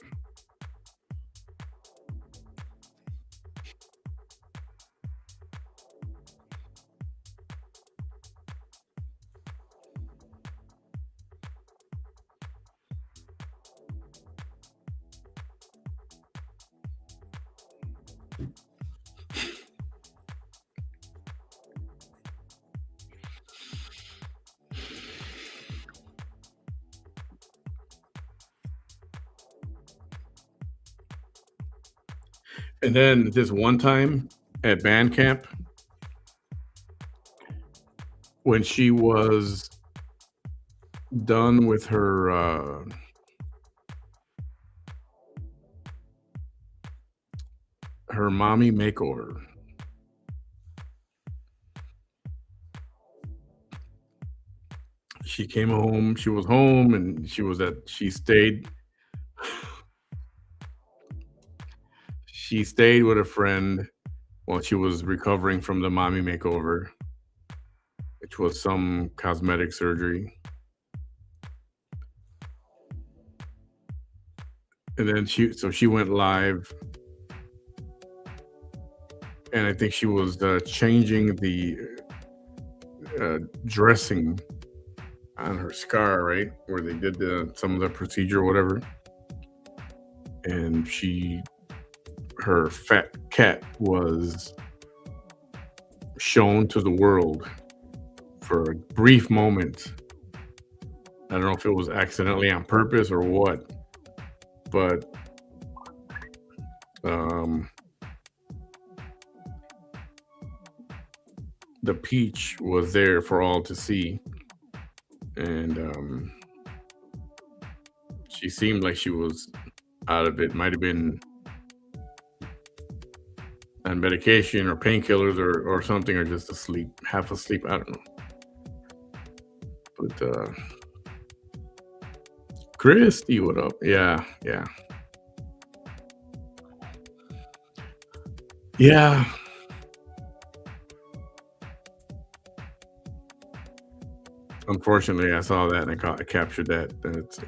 And then this one time at band camp, when she was done with her mommy makeover, she came home. She was home, and she stayed. She stayed with a friend while she was recovering from the mommy makeover, which was some cosmetic surgery. And then she went live, and I think she was changing the dressing on her scar, right, where they did some of the procedure or whatever. And her fat cat was shown to the world for a brief moment. I don't know if it was accidentally on purpose or what, but the peach was there for all to see, and she seemed like she was out of it. Might have been on medication or painkillers or something, or just asleep, half asleep. I don't know. But Christy, what up? Yeah. Unfortunately, I saw that and I captured that. And it's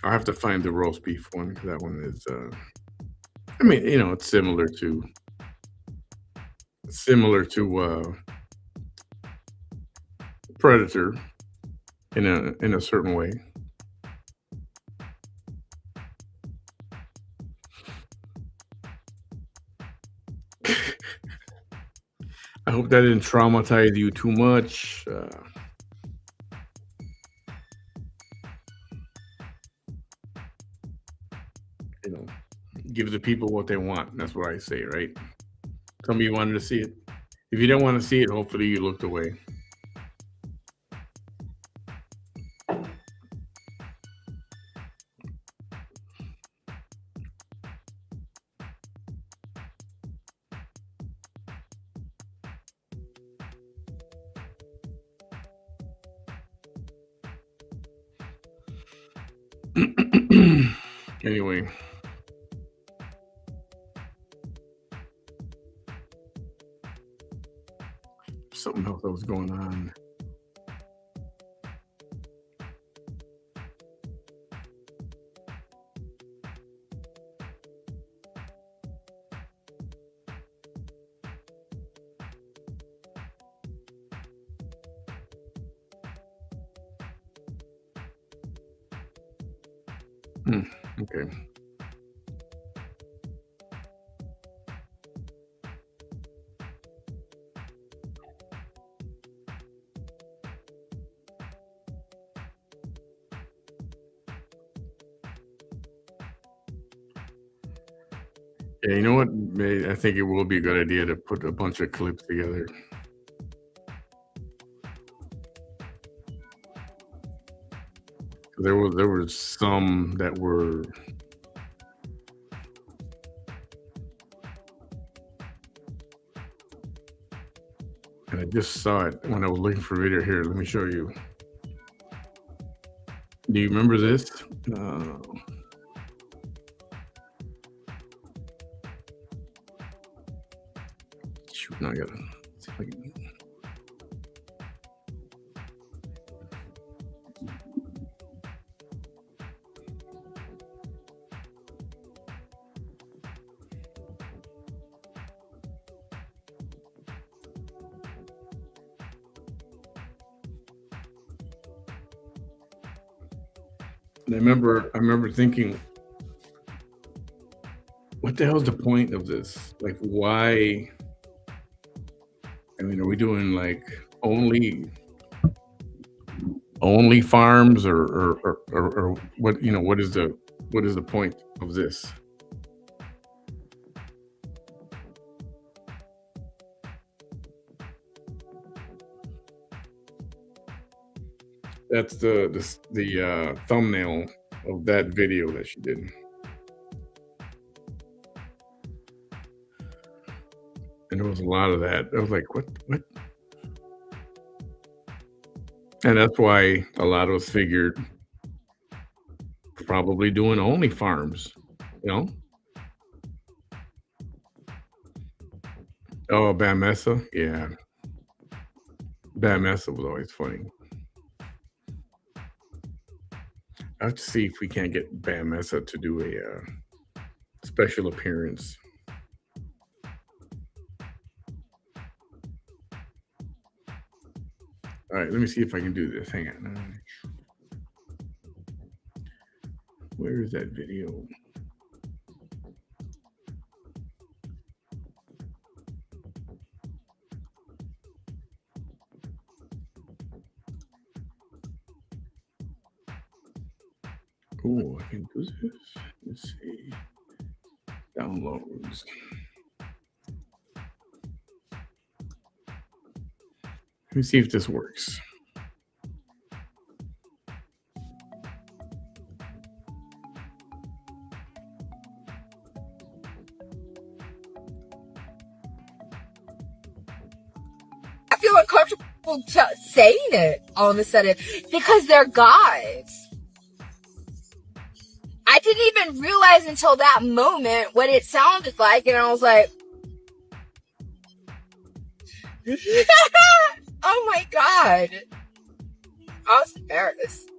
I'll have to find the roast beef one, because that one is I mean, it's similar to Predator in a certain way. I hope that didn't traumatize you too much. Give the people what they want. That's what I say, right? Tell me you wanted to see it. If you don't want to see it, hopefully you looked away. Anyway. Something else that was going on. Okay. Yeah, you know what? I think it will be a good idea to put a bunch of clips together. There were some that were and I just saw it when I was looking for a video. Here, let me show you. Do you remember this? Shoot, now I gotta see if I can. And I remember thinking, what the hell's the point of this? Like, why? I mean, are we doing like only farms, or what? You know, what is the point of this? That's the thumbnail of that video that she did. And there was a lot of that. I was like, what? And that's why a lot of us figured probably doing only farms, you know? Oh, Bamessa? Yeah. Bamessa was always funny. I have to see if we can't get Bamessa to do a special appearance. All right, let me see if I can do this. Hang on. Where is that video? Oh, I can do this. Let's see. Downloads. Let me see if this works.
I feel uncomfortable saying it all of a sudden because they're guys. I didn't even realize until that moment what it sounded like, and I was like, oh my God. I was embarrassed.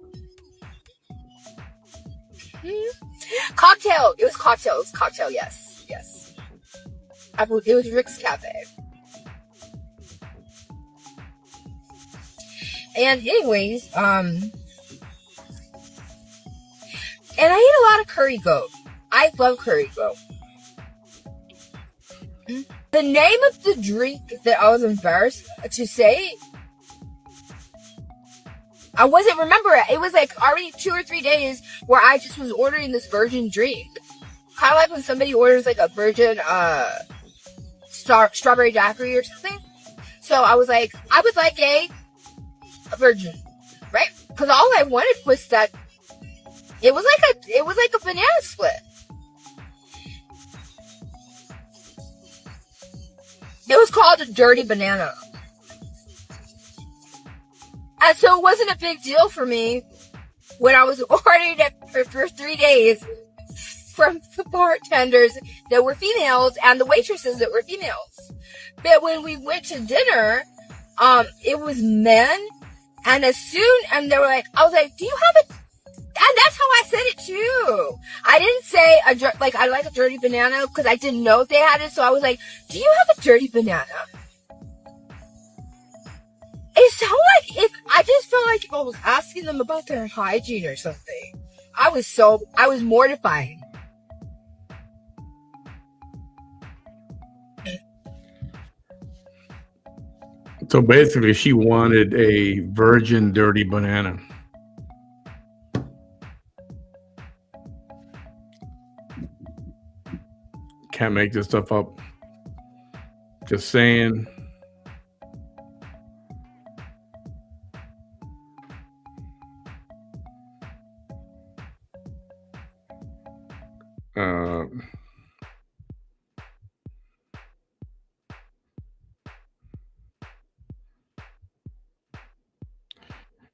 Cocktail. It was cocktail. It was cocktail. Yes. Yes. It was Rick's Cafe. And anyways, and I eat a lot of curry goat. I love curry goat. The name of the drink that I was embarrassed to say, I wasn't remember it. It was like already 2 or 3 days where I just was ordering this virgin drink. Kind of like when somebody orders like a virgin strawberry daiquiri or something. So I was like, I would like a virgin, right? Because all I wanted was that it was like a banana split. It was called a dirty banana. And so it wasn't a big deal for me when I was ordering it for 3 days from the bartenders that were females and the waitresses that were females. But when we went to dinner, it was men. And and they were like, I was like, do you have a, and that's how I said it too. I didn't say I like a dirty banana because I didn't know if they had it. So I was like, do you have a dirty banana? It sounded like I just felt like if I was asking them about their hygiene or something. I was mortified.
So basically, she wanted a virgin dirty banana. Can't make this stuff up. Just saying.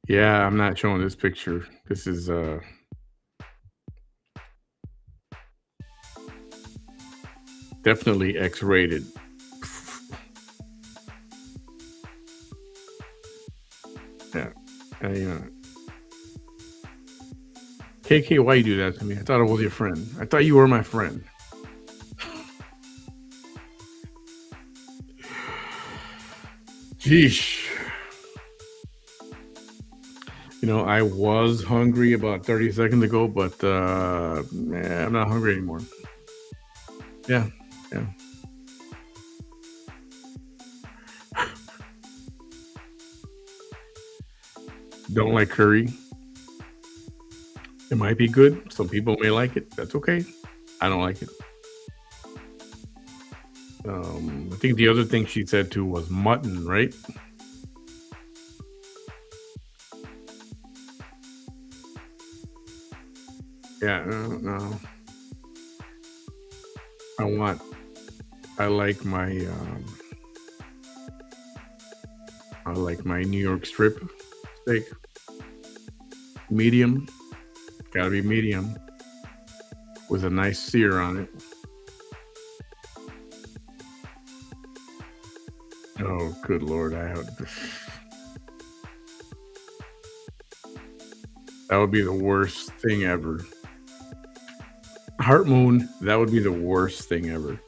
Yeah, I'm not showing this picture. This is definitely X-rated. Yeah. KK, why you do that to me? I thought I was your friend. I thought you were my friend. Jeesh. You know, I was hungry about 30 seconds ago, but I'm not hungry anymore. Yeah, yeah. Don't like curry. It might be good. Some people may like it. That's okay. I don't like it. I think the other thing she said too was mutton, right? Yeah, no. I like my New York strip steak. Medium. Gotta be medium. With a nice sear on it. Oh, good Lord. That would be the worst thing ever. Heart Moon, that would be the worst thing ever.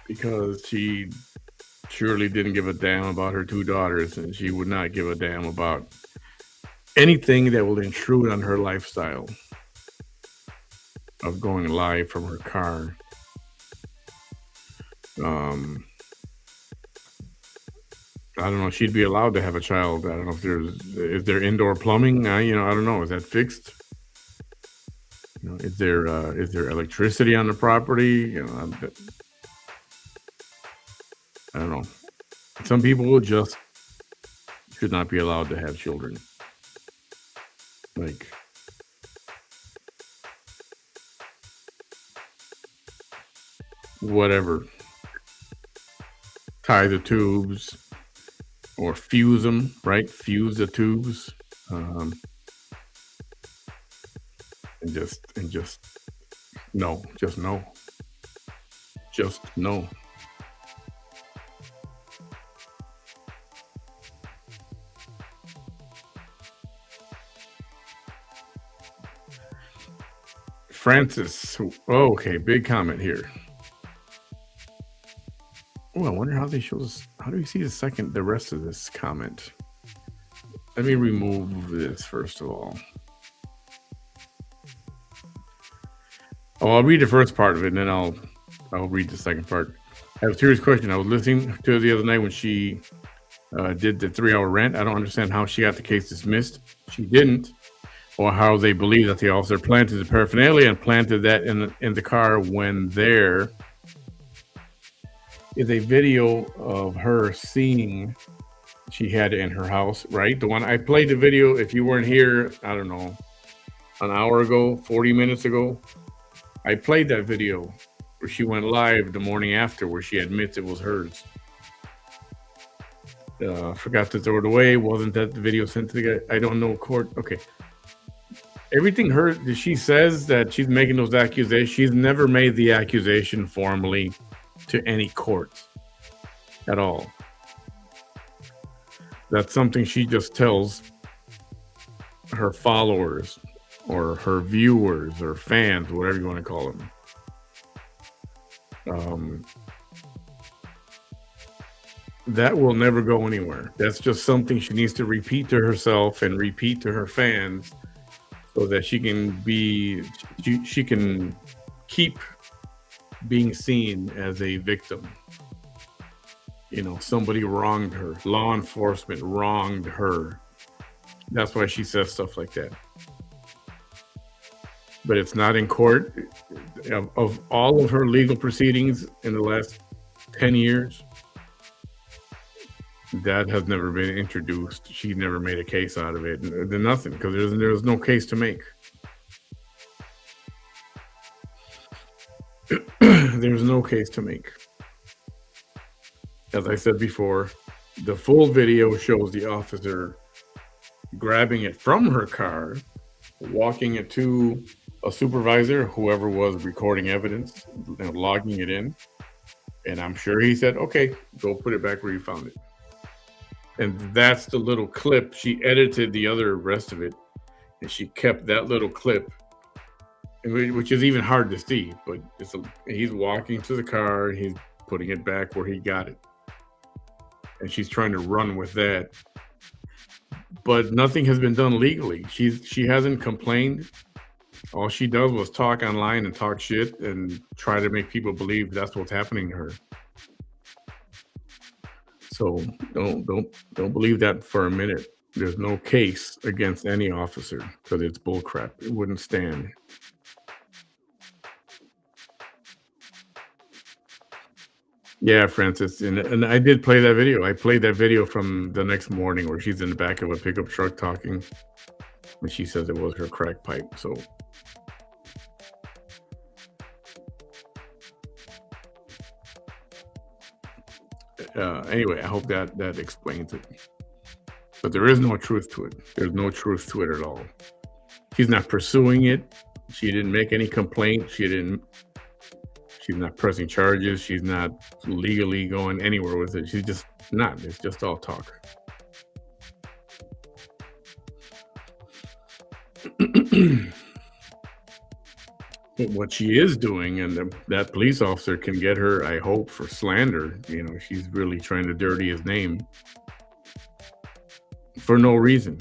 Because she surely didn't give a damn about her 2 daughters, and she would not give a damn about anything that will intrude on her lifestyle of going live from her car. I don't know. She'd be allowed to have a child. I don't know is there indoor plumbing? I don't know. Is that fixed? Is there electricity on the property? I don't know. Some people just should not be allowed to have children. Like, whatever. Tie the tubes or fuse them, right? Fuse the tubes. And just no. Just no. Just no. Francis. Oh, okay, big comment here. Oh, I wonder how they show this. How do we see the rest of this comment? Let me remove this first of all. Oh, I'll read the first part of it, and then I'll read the second part. I have a serious question. I was listening to her the other night when she did the 3-hour rant. I don't understand how she got the case dismissed. She didn't. Or how they believe that the officer planted the paraphernalia and planted that in the car when there is a video of her seeing she had it in her house, right? The one I played the video, if you weren't here, I don't know, an hour ago, 40 minutes ago, I played that video where she went live the morning after where she admits it was hers. Forgot to throw it away. Wasn't that the video sent to the guy? I don't know, court. Okay. Everything she says that she's making those accusations, she's never made the accusation formally to any court at all. That's something she just tells her followers or her viewers or fans, whatever you want to call them. That will never go anywhere. That's just something she needs to repeat to herself and repeat to her fans, so that she can keep being seen as a victim. Somebody wronged her. Law enforcement wronged her. That's why she says stuff like that. But it's not in court. Of all of her legal proceedings in the last 10 years, that has never been introduced. She never made a case out of it. Nothing, because there's no case to make. There's no case to make. As I said before, the full video shows the officer grabbing it from her car, walking it to a supervisor, whoever was recording evidence, logging it in. And I'm sure he said, okay, go put it back where you found it. And that's the little clip. She edited the other rest of it, and she kept that little clip, which is even hard to see. But he's walking to the car, and he's putting it back where he got it. And she's trying to run with that. but nothing has been done legally. She hasn't complained. All she does was talk online and talk shit and try to make people believe that's what's happening to her. So don't believe that for a minute. There's no case against any officer because it's bullcrap. It wouldn't stand. Yeah, Francis, and I did play that video. I played that video from the next morning where she's in the back of a pickup truck talking, and she says it was her crack pipe. So anyway, I hope that explains it. But there is no truth to it. There's no truth to it at all. She's not pursuing it. She didn't make any complaint. She's not pressing charges. She's not legally going anywhere with it. She's just not. It's just all talk. What she is doing, and that police officer can get her, I hope, for slander. You know, she's really trying to dirty his name for no reason.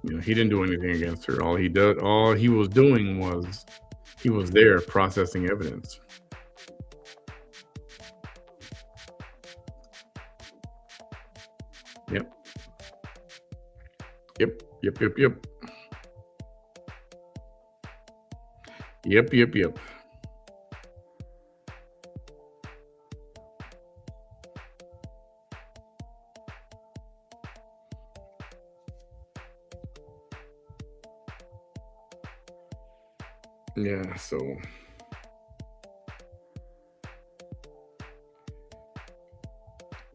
You know, he didn't do anything against her. All he was doing was he was there processing evidence. Yep. Yep. Yep. Yep. Yep. Yep. Yep. Yep. Yeah, so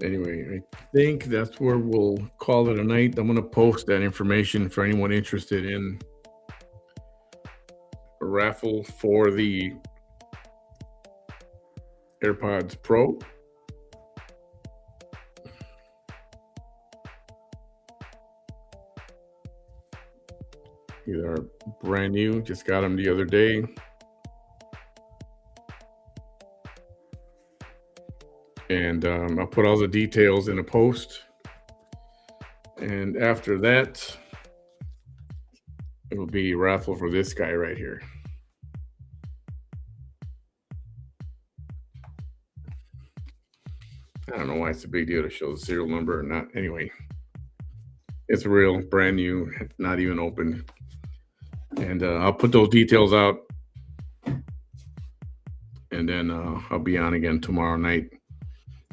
anyway, I think that's where we'll call it a night. I'm going to post that information for anyone interested in a raffle for the AirPods Pro. These are brand new, just got them the other day. And I'll put all the details in a post. And after that, it'll be a raffle for this guy right here. I don't know why it's a big deal to show the serial number or not. Anyway, it's real, brand new, not even open. And I'll put those details out. And then I'll be on again tomorrow night.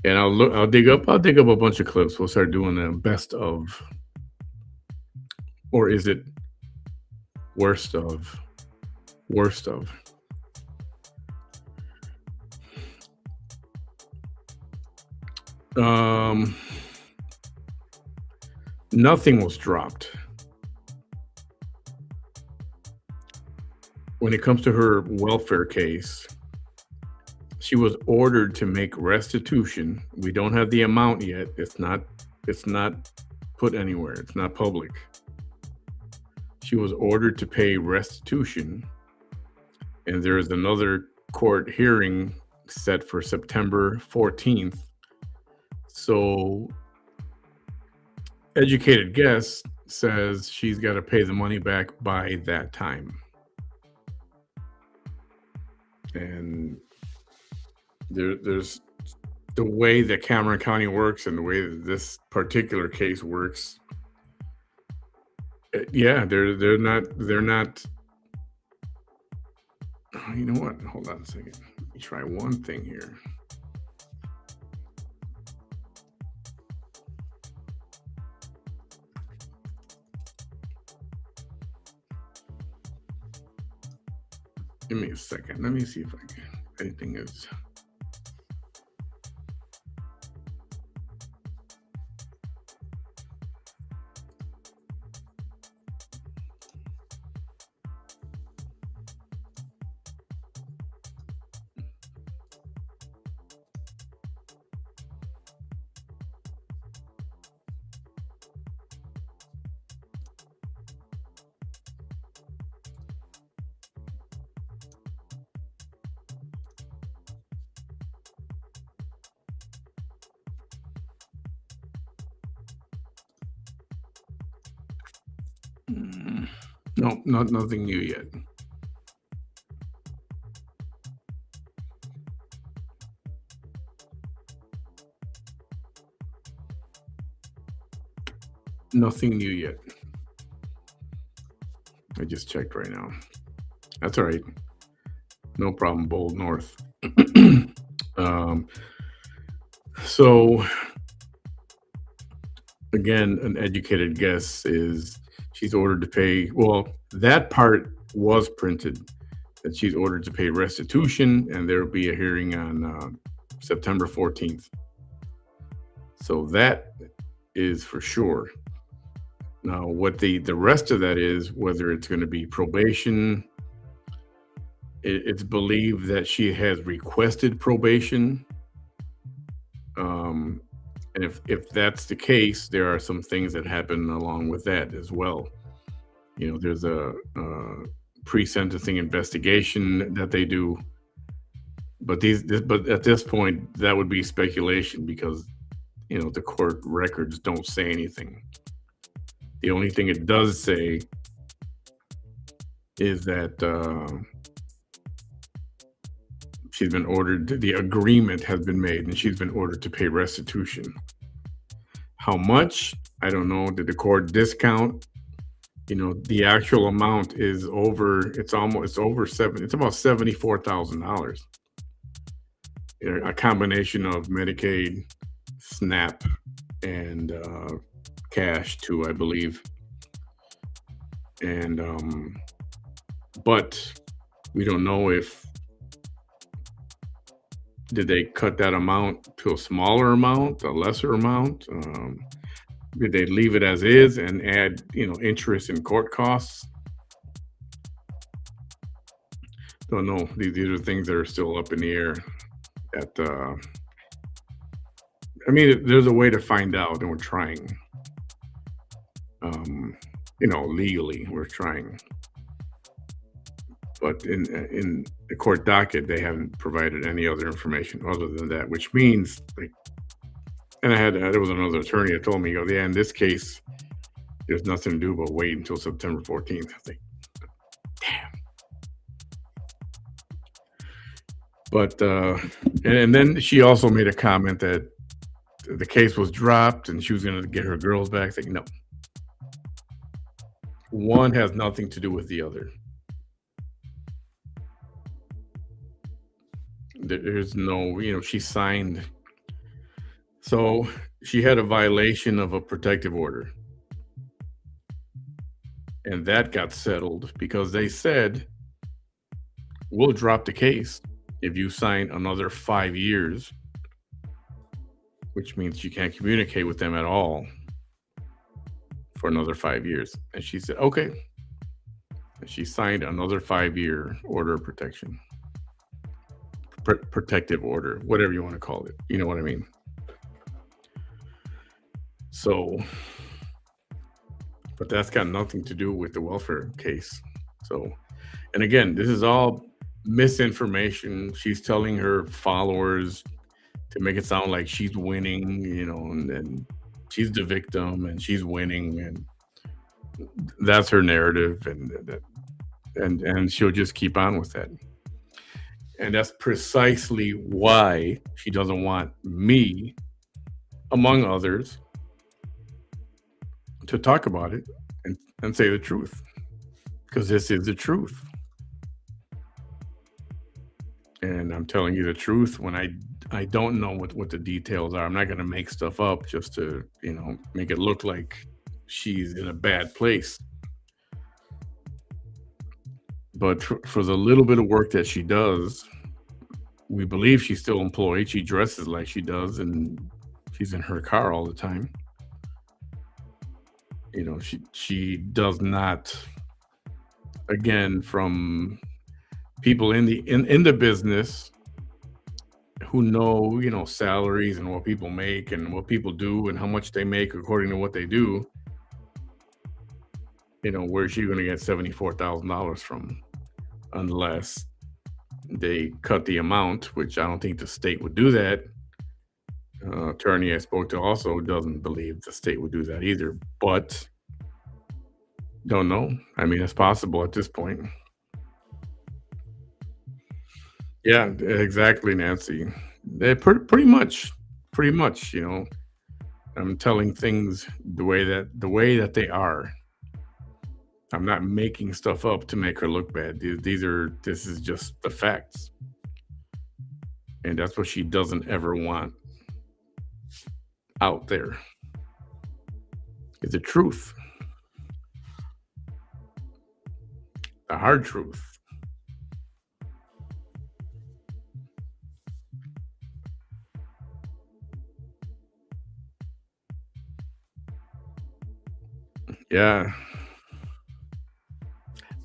And I'll dig up a bunch of clips. We'll start doing the best of, or is it worst of? Nothing was dropped. When it comes to her welfare case, she was ordered to make restitution. We don't have the amount yet. It's not put anywhere. It's not public. She was ordered to pay restitution, and there is another court hearing set for September 14th. So, educated guess says she's got to pay the money back by that time. And there's the way that Cameron County works and the way that this particular case works. Yeah, they're not. Oh, you know what? Hold on a second. Let me try one thing here. Give me a second. Let me see if anything is. No, nothing new yet. Nothing new yet. I just checked right now. That's all right. No problem, Bold North. So, again, an educated guess is she's ordered to pay. Well, that part was printed that she's ordered to pay restitution, and there will be a hearing on September 14th. So that is for sure. Now, what the rest of that is, whether it's going to be probation, it's believed that she has requested probation. And if that's the case, there are some things that happen along with that as well. You know, there's a pre-sentencing investigation that they do. But but at this point, that would be speculation because, you know, the court records don't say anything. The only thing it does say is that she's been ordered, the agreement has been made, and she's been ordered to pay restitution. How much? I don't know. Did the court discount? You know, the actual amount is over, it's about $74,000. A combination of Medicaid, SNAP, and cash too, I believe. And but we don't know if did they cut that amount to a smaller amount, a lesser amount? Did they leave it as is and add, you know, interest and court costs? Don't know. These are things that are still up in the air. I mean, there's a way to find out, and we're trying. You know, legally, we're trying. But in the court docket, they haven't provided any other information other than that, which means, like, and there was another attorney that told me, yeah, in this case, there's nothing to do but wait until September 14th. I think, damn. But, and then she also made a comment that the case was dropped and she was going to get her girls back. Like, no. One has nothing to do with the other. There's no, you know, she signed. So she had a violation of a protective order. And that got settled because they said, we'll drop the case if you sign another 5 years, which means you can't communicate with them at all for another 5 years. And she said, okay. And she signed another 5-year order of protection. Protective order, whatever you want to call it. You know what I mean? So, but that's got nothing to do with the welfare case. So, and again, this is all misinformation. She's telling her followers to make it sound like she's winning, you know, and she's the victim and she's winning, and that's her narrative, and she'll just keep on with that. And that's precisely why she doesn't want me, among others, to talk about it and say the truth, because this is the truth. And I'm telling you the truth when I don't know what the details are. I'm not going to make stuff up just to, you know, make it look like she's in a bad place. But for the little bit of work that she does, we believe she's still employed. She dresses like she does, and she's in her car all the time. You know, she does not, again, from people in the business who know, you know, salaries and what people make and what people do and how much they make according to what they do. You know, where's she going to get $74,000 from? Unless they cut the amount, which I don't think the state would do that. Attorney I spoke to also doesn't believe the state would do that either. But Don't know. I mean, it's possible at this point. Yeah, exactly, Nancy. Pretty much, pretty much. I'm telling things the way that they are. I'm not making stuff up to make her look bad. This is just the facts, and that's what she doesn't ever want out there. It's the truth, the hard truth. Yeah.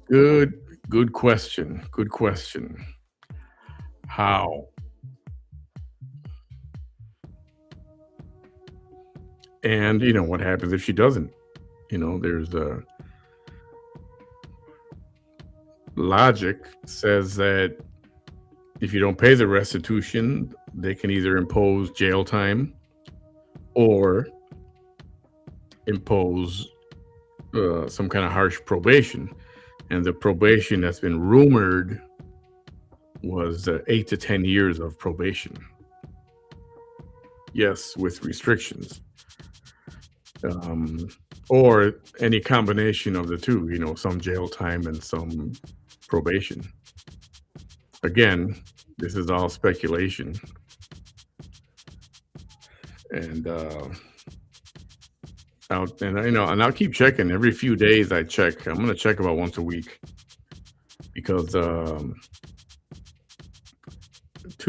Good question. Good question. How? And what happens if she doesn't? There's a logic says that if you don't pay the restitution, they can either impose jail time or impose some kind of harsh probation. And the probation that's been rumored was 8 to 10 years of probation. Yes, with restrictions. Or any combination of the two, some jail time and some probation. Again, this is all speculation. And I'll keep checking. Every few days I check. I'm going to check about once a week because to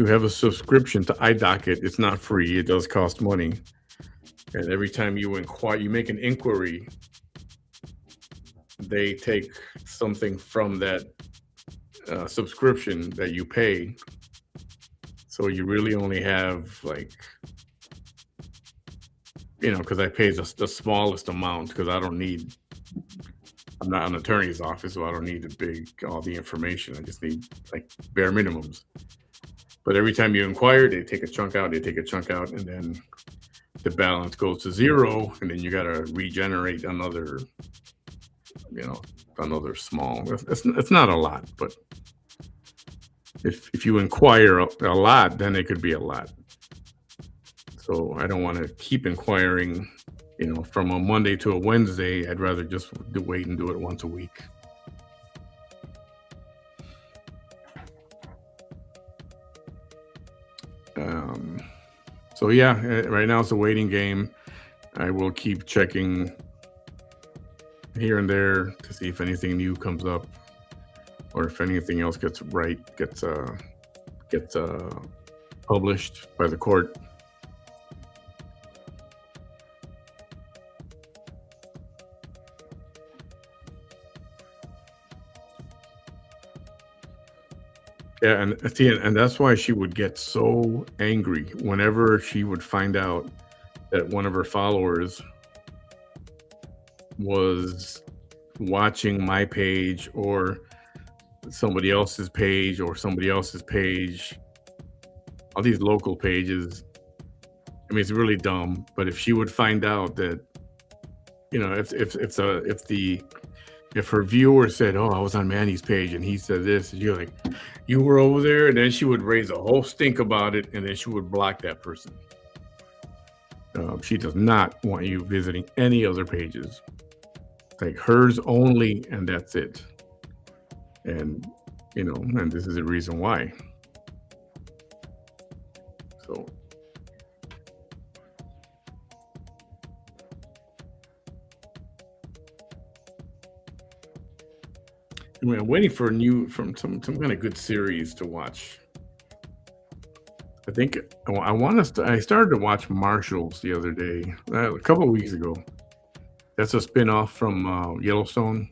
have a subscription to iDocket, it's not free. It does cost money. And every time you make an inquiry, they take something from that subscription that you pay. So you really only have because I pay the smallest amount because I'm not an attorney's office, so I don't need all the information. I just need bare minimums. But every time you inquire, they take a chunk out, and then the balance goes to zero, and then you got to regenerate another small. It's not a lot, but if you inquire a lot, then it could be a lot. So I don't want to keep inquiring, from a Monday to a Wednesday. I'd rather just wait and do it once a week. So yeah, right now it's a waiting game. I will keep checking here and there to see if anything new comes up, or if anything else gets published by the court. Yeah, and that's why she would get so angry whenever she would find out that one of her followers was watching my page or somebody else's page or somebody else's page, all these local pages. I mean, it's really dumb, but if she would find out that, if her viewer said, "Oh, I was on Manny's page and he said this," and you're like, "You were over there," and then she would raise a whole stink about it, and then she would block that person. She does not want you visiting any other pages, hers only, and that's it. And and this is the reason why. So. I'm waiting for some kind of good series to watch. I think I started to watch Marshalls the other day, a couple of weeks ago. That's a spin-off from Yellowstone,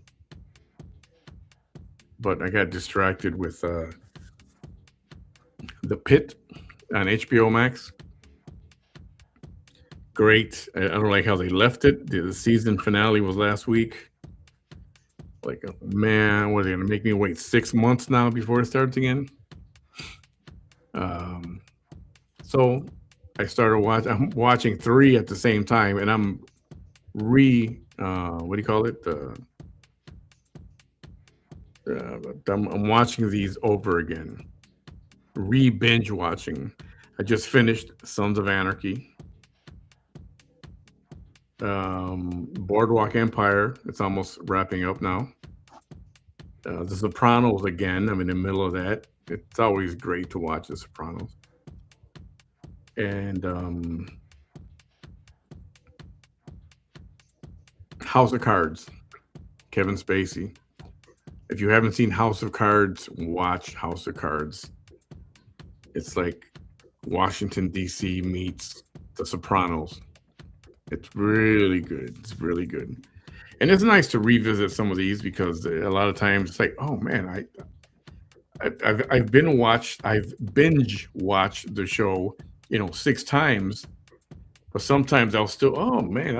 but I got distracted with The Pit on HBO Max. Great. I don't like how they left it. The season finale was last week. Man, what are they going to make me wait 6 months now before it starts again? So I started I'm watching 3 at the same time, and I'm what do you call it? I'm watching these over again, re-binge watching. I just finished Sons of Anarchy, Boardwalk Empire. It's almost wrapping up now. The Sopranos again. I'm in the middle of that. It's always great to watch The Sopranos. And House of Cards, Kevin Spacey. If you haven't seen House of Cards, watch House of Cards. It's like Washington, D.C. meets The Sopranos. It's really good. It's really good. And it's nice to revisit some of these because a lot of times it's like, oh man, I've binge watched the show, 6 times, but sometimes I'll still, oh man,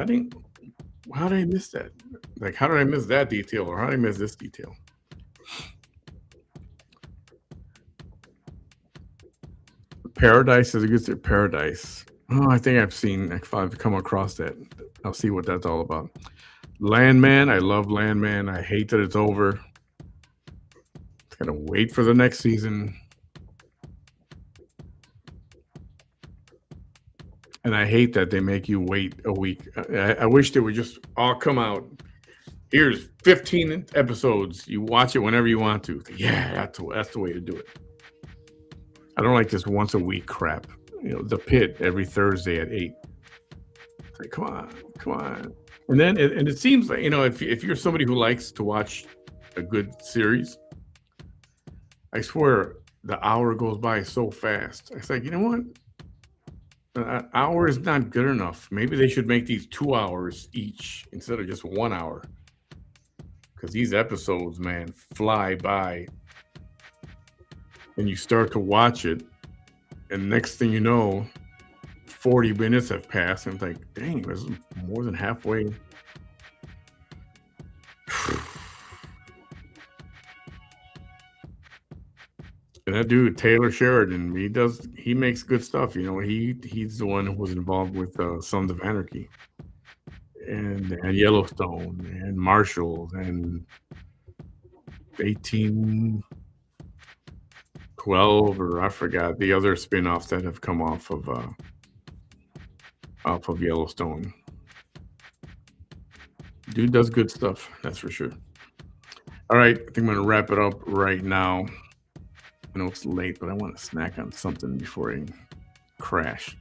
how did I miss that? Like, how did I miss that detail, or how did I miss this detail? Paradise is a good Paradise. Oh, I think I've come across that. I'll see what that's all about. Landman, I love Landman. I hate that it's over. Gotta wait for the next season. And I hate that they make you wait a week. I wish they would just all come out. Here's 15 episodes. You watch it whenever you want to. Yeah, that's the way to do it. I don't like this once a week crap. The Pit every Thursday at 8. It's like, come on. And then it seems like, if you're somebody who likes to watch a good series, I swear the hour goes by so fast. It's like, you know what? An hour is not good enough. Maybe they should make these 2 hours each instead of just 1 hour. Because these episodes, man, fly by. And you start to watch it, and next thing you know, 40 minutes have passed, and it's like, dang, this is more than halfway. And that dude, Taylor Sheridan, he makes good stuff. He's the one who was involved with Sons of Anarchy and Yellowstone and Marshall and 1812, or I forgot the other spin-offs that have come off of Yellowstone. Dude does good stuff, that's for sure. All right, I think I'm gonna wrap it up right now. I know it's late, but I want to snack on something before I crash.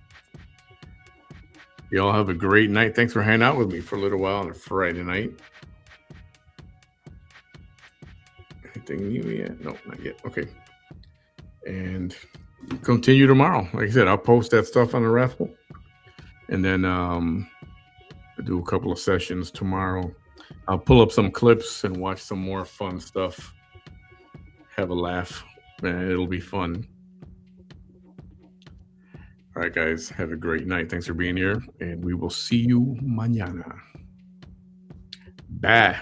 You all have a great night. Thanks for hanging out with me for a little while on a Friday night. Anything new yet? No, not yet. Okay. And continue tomorrow. Like I said, I'll post that stuff on the Raffle. And then I'll do a couple of sessions tomorrow. I'll pull up some clips and watch some more fun stuff. Have a laugh. Man, it'll be fun. All right, guys. Have a great night. Thanks for being here. And we will see you mañana. Bye.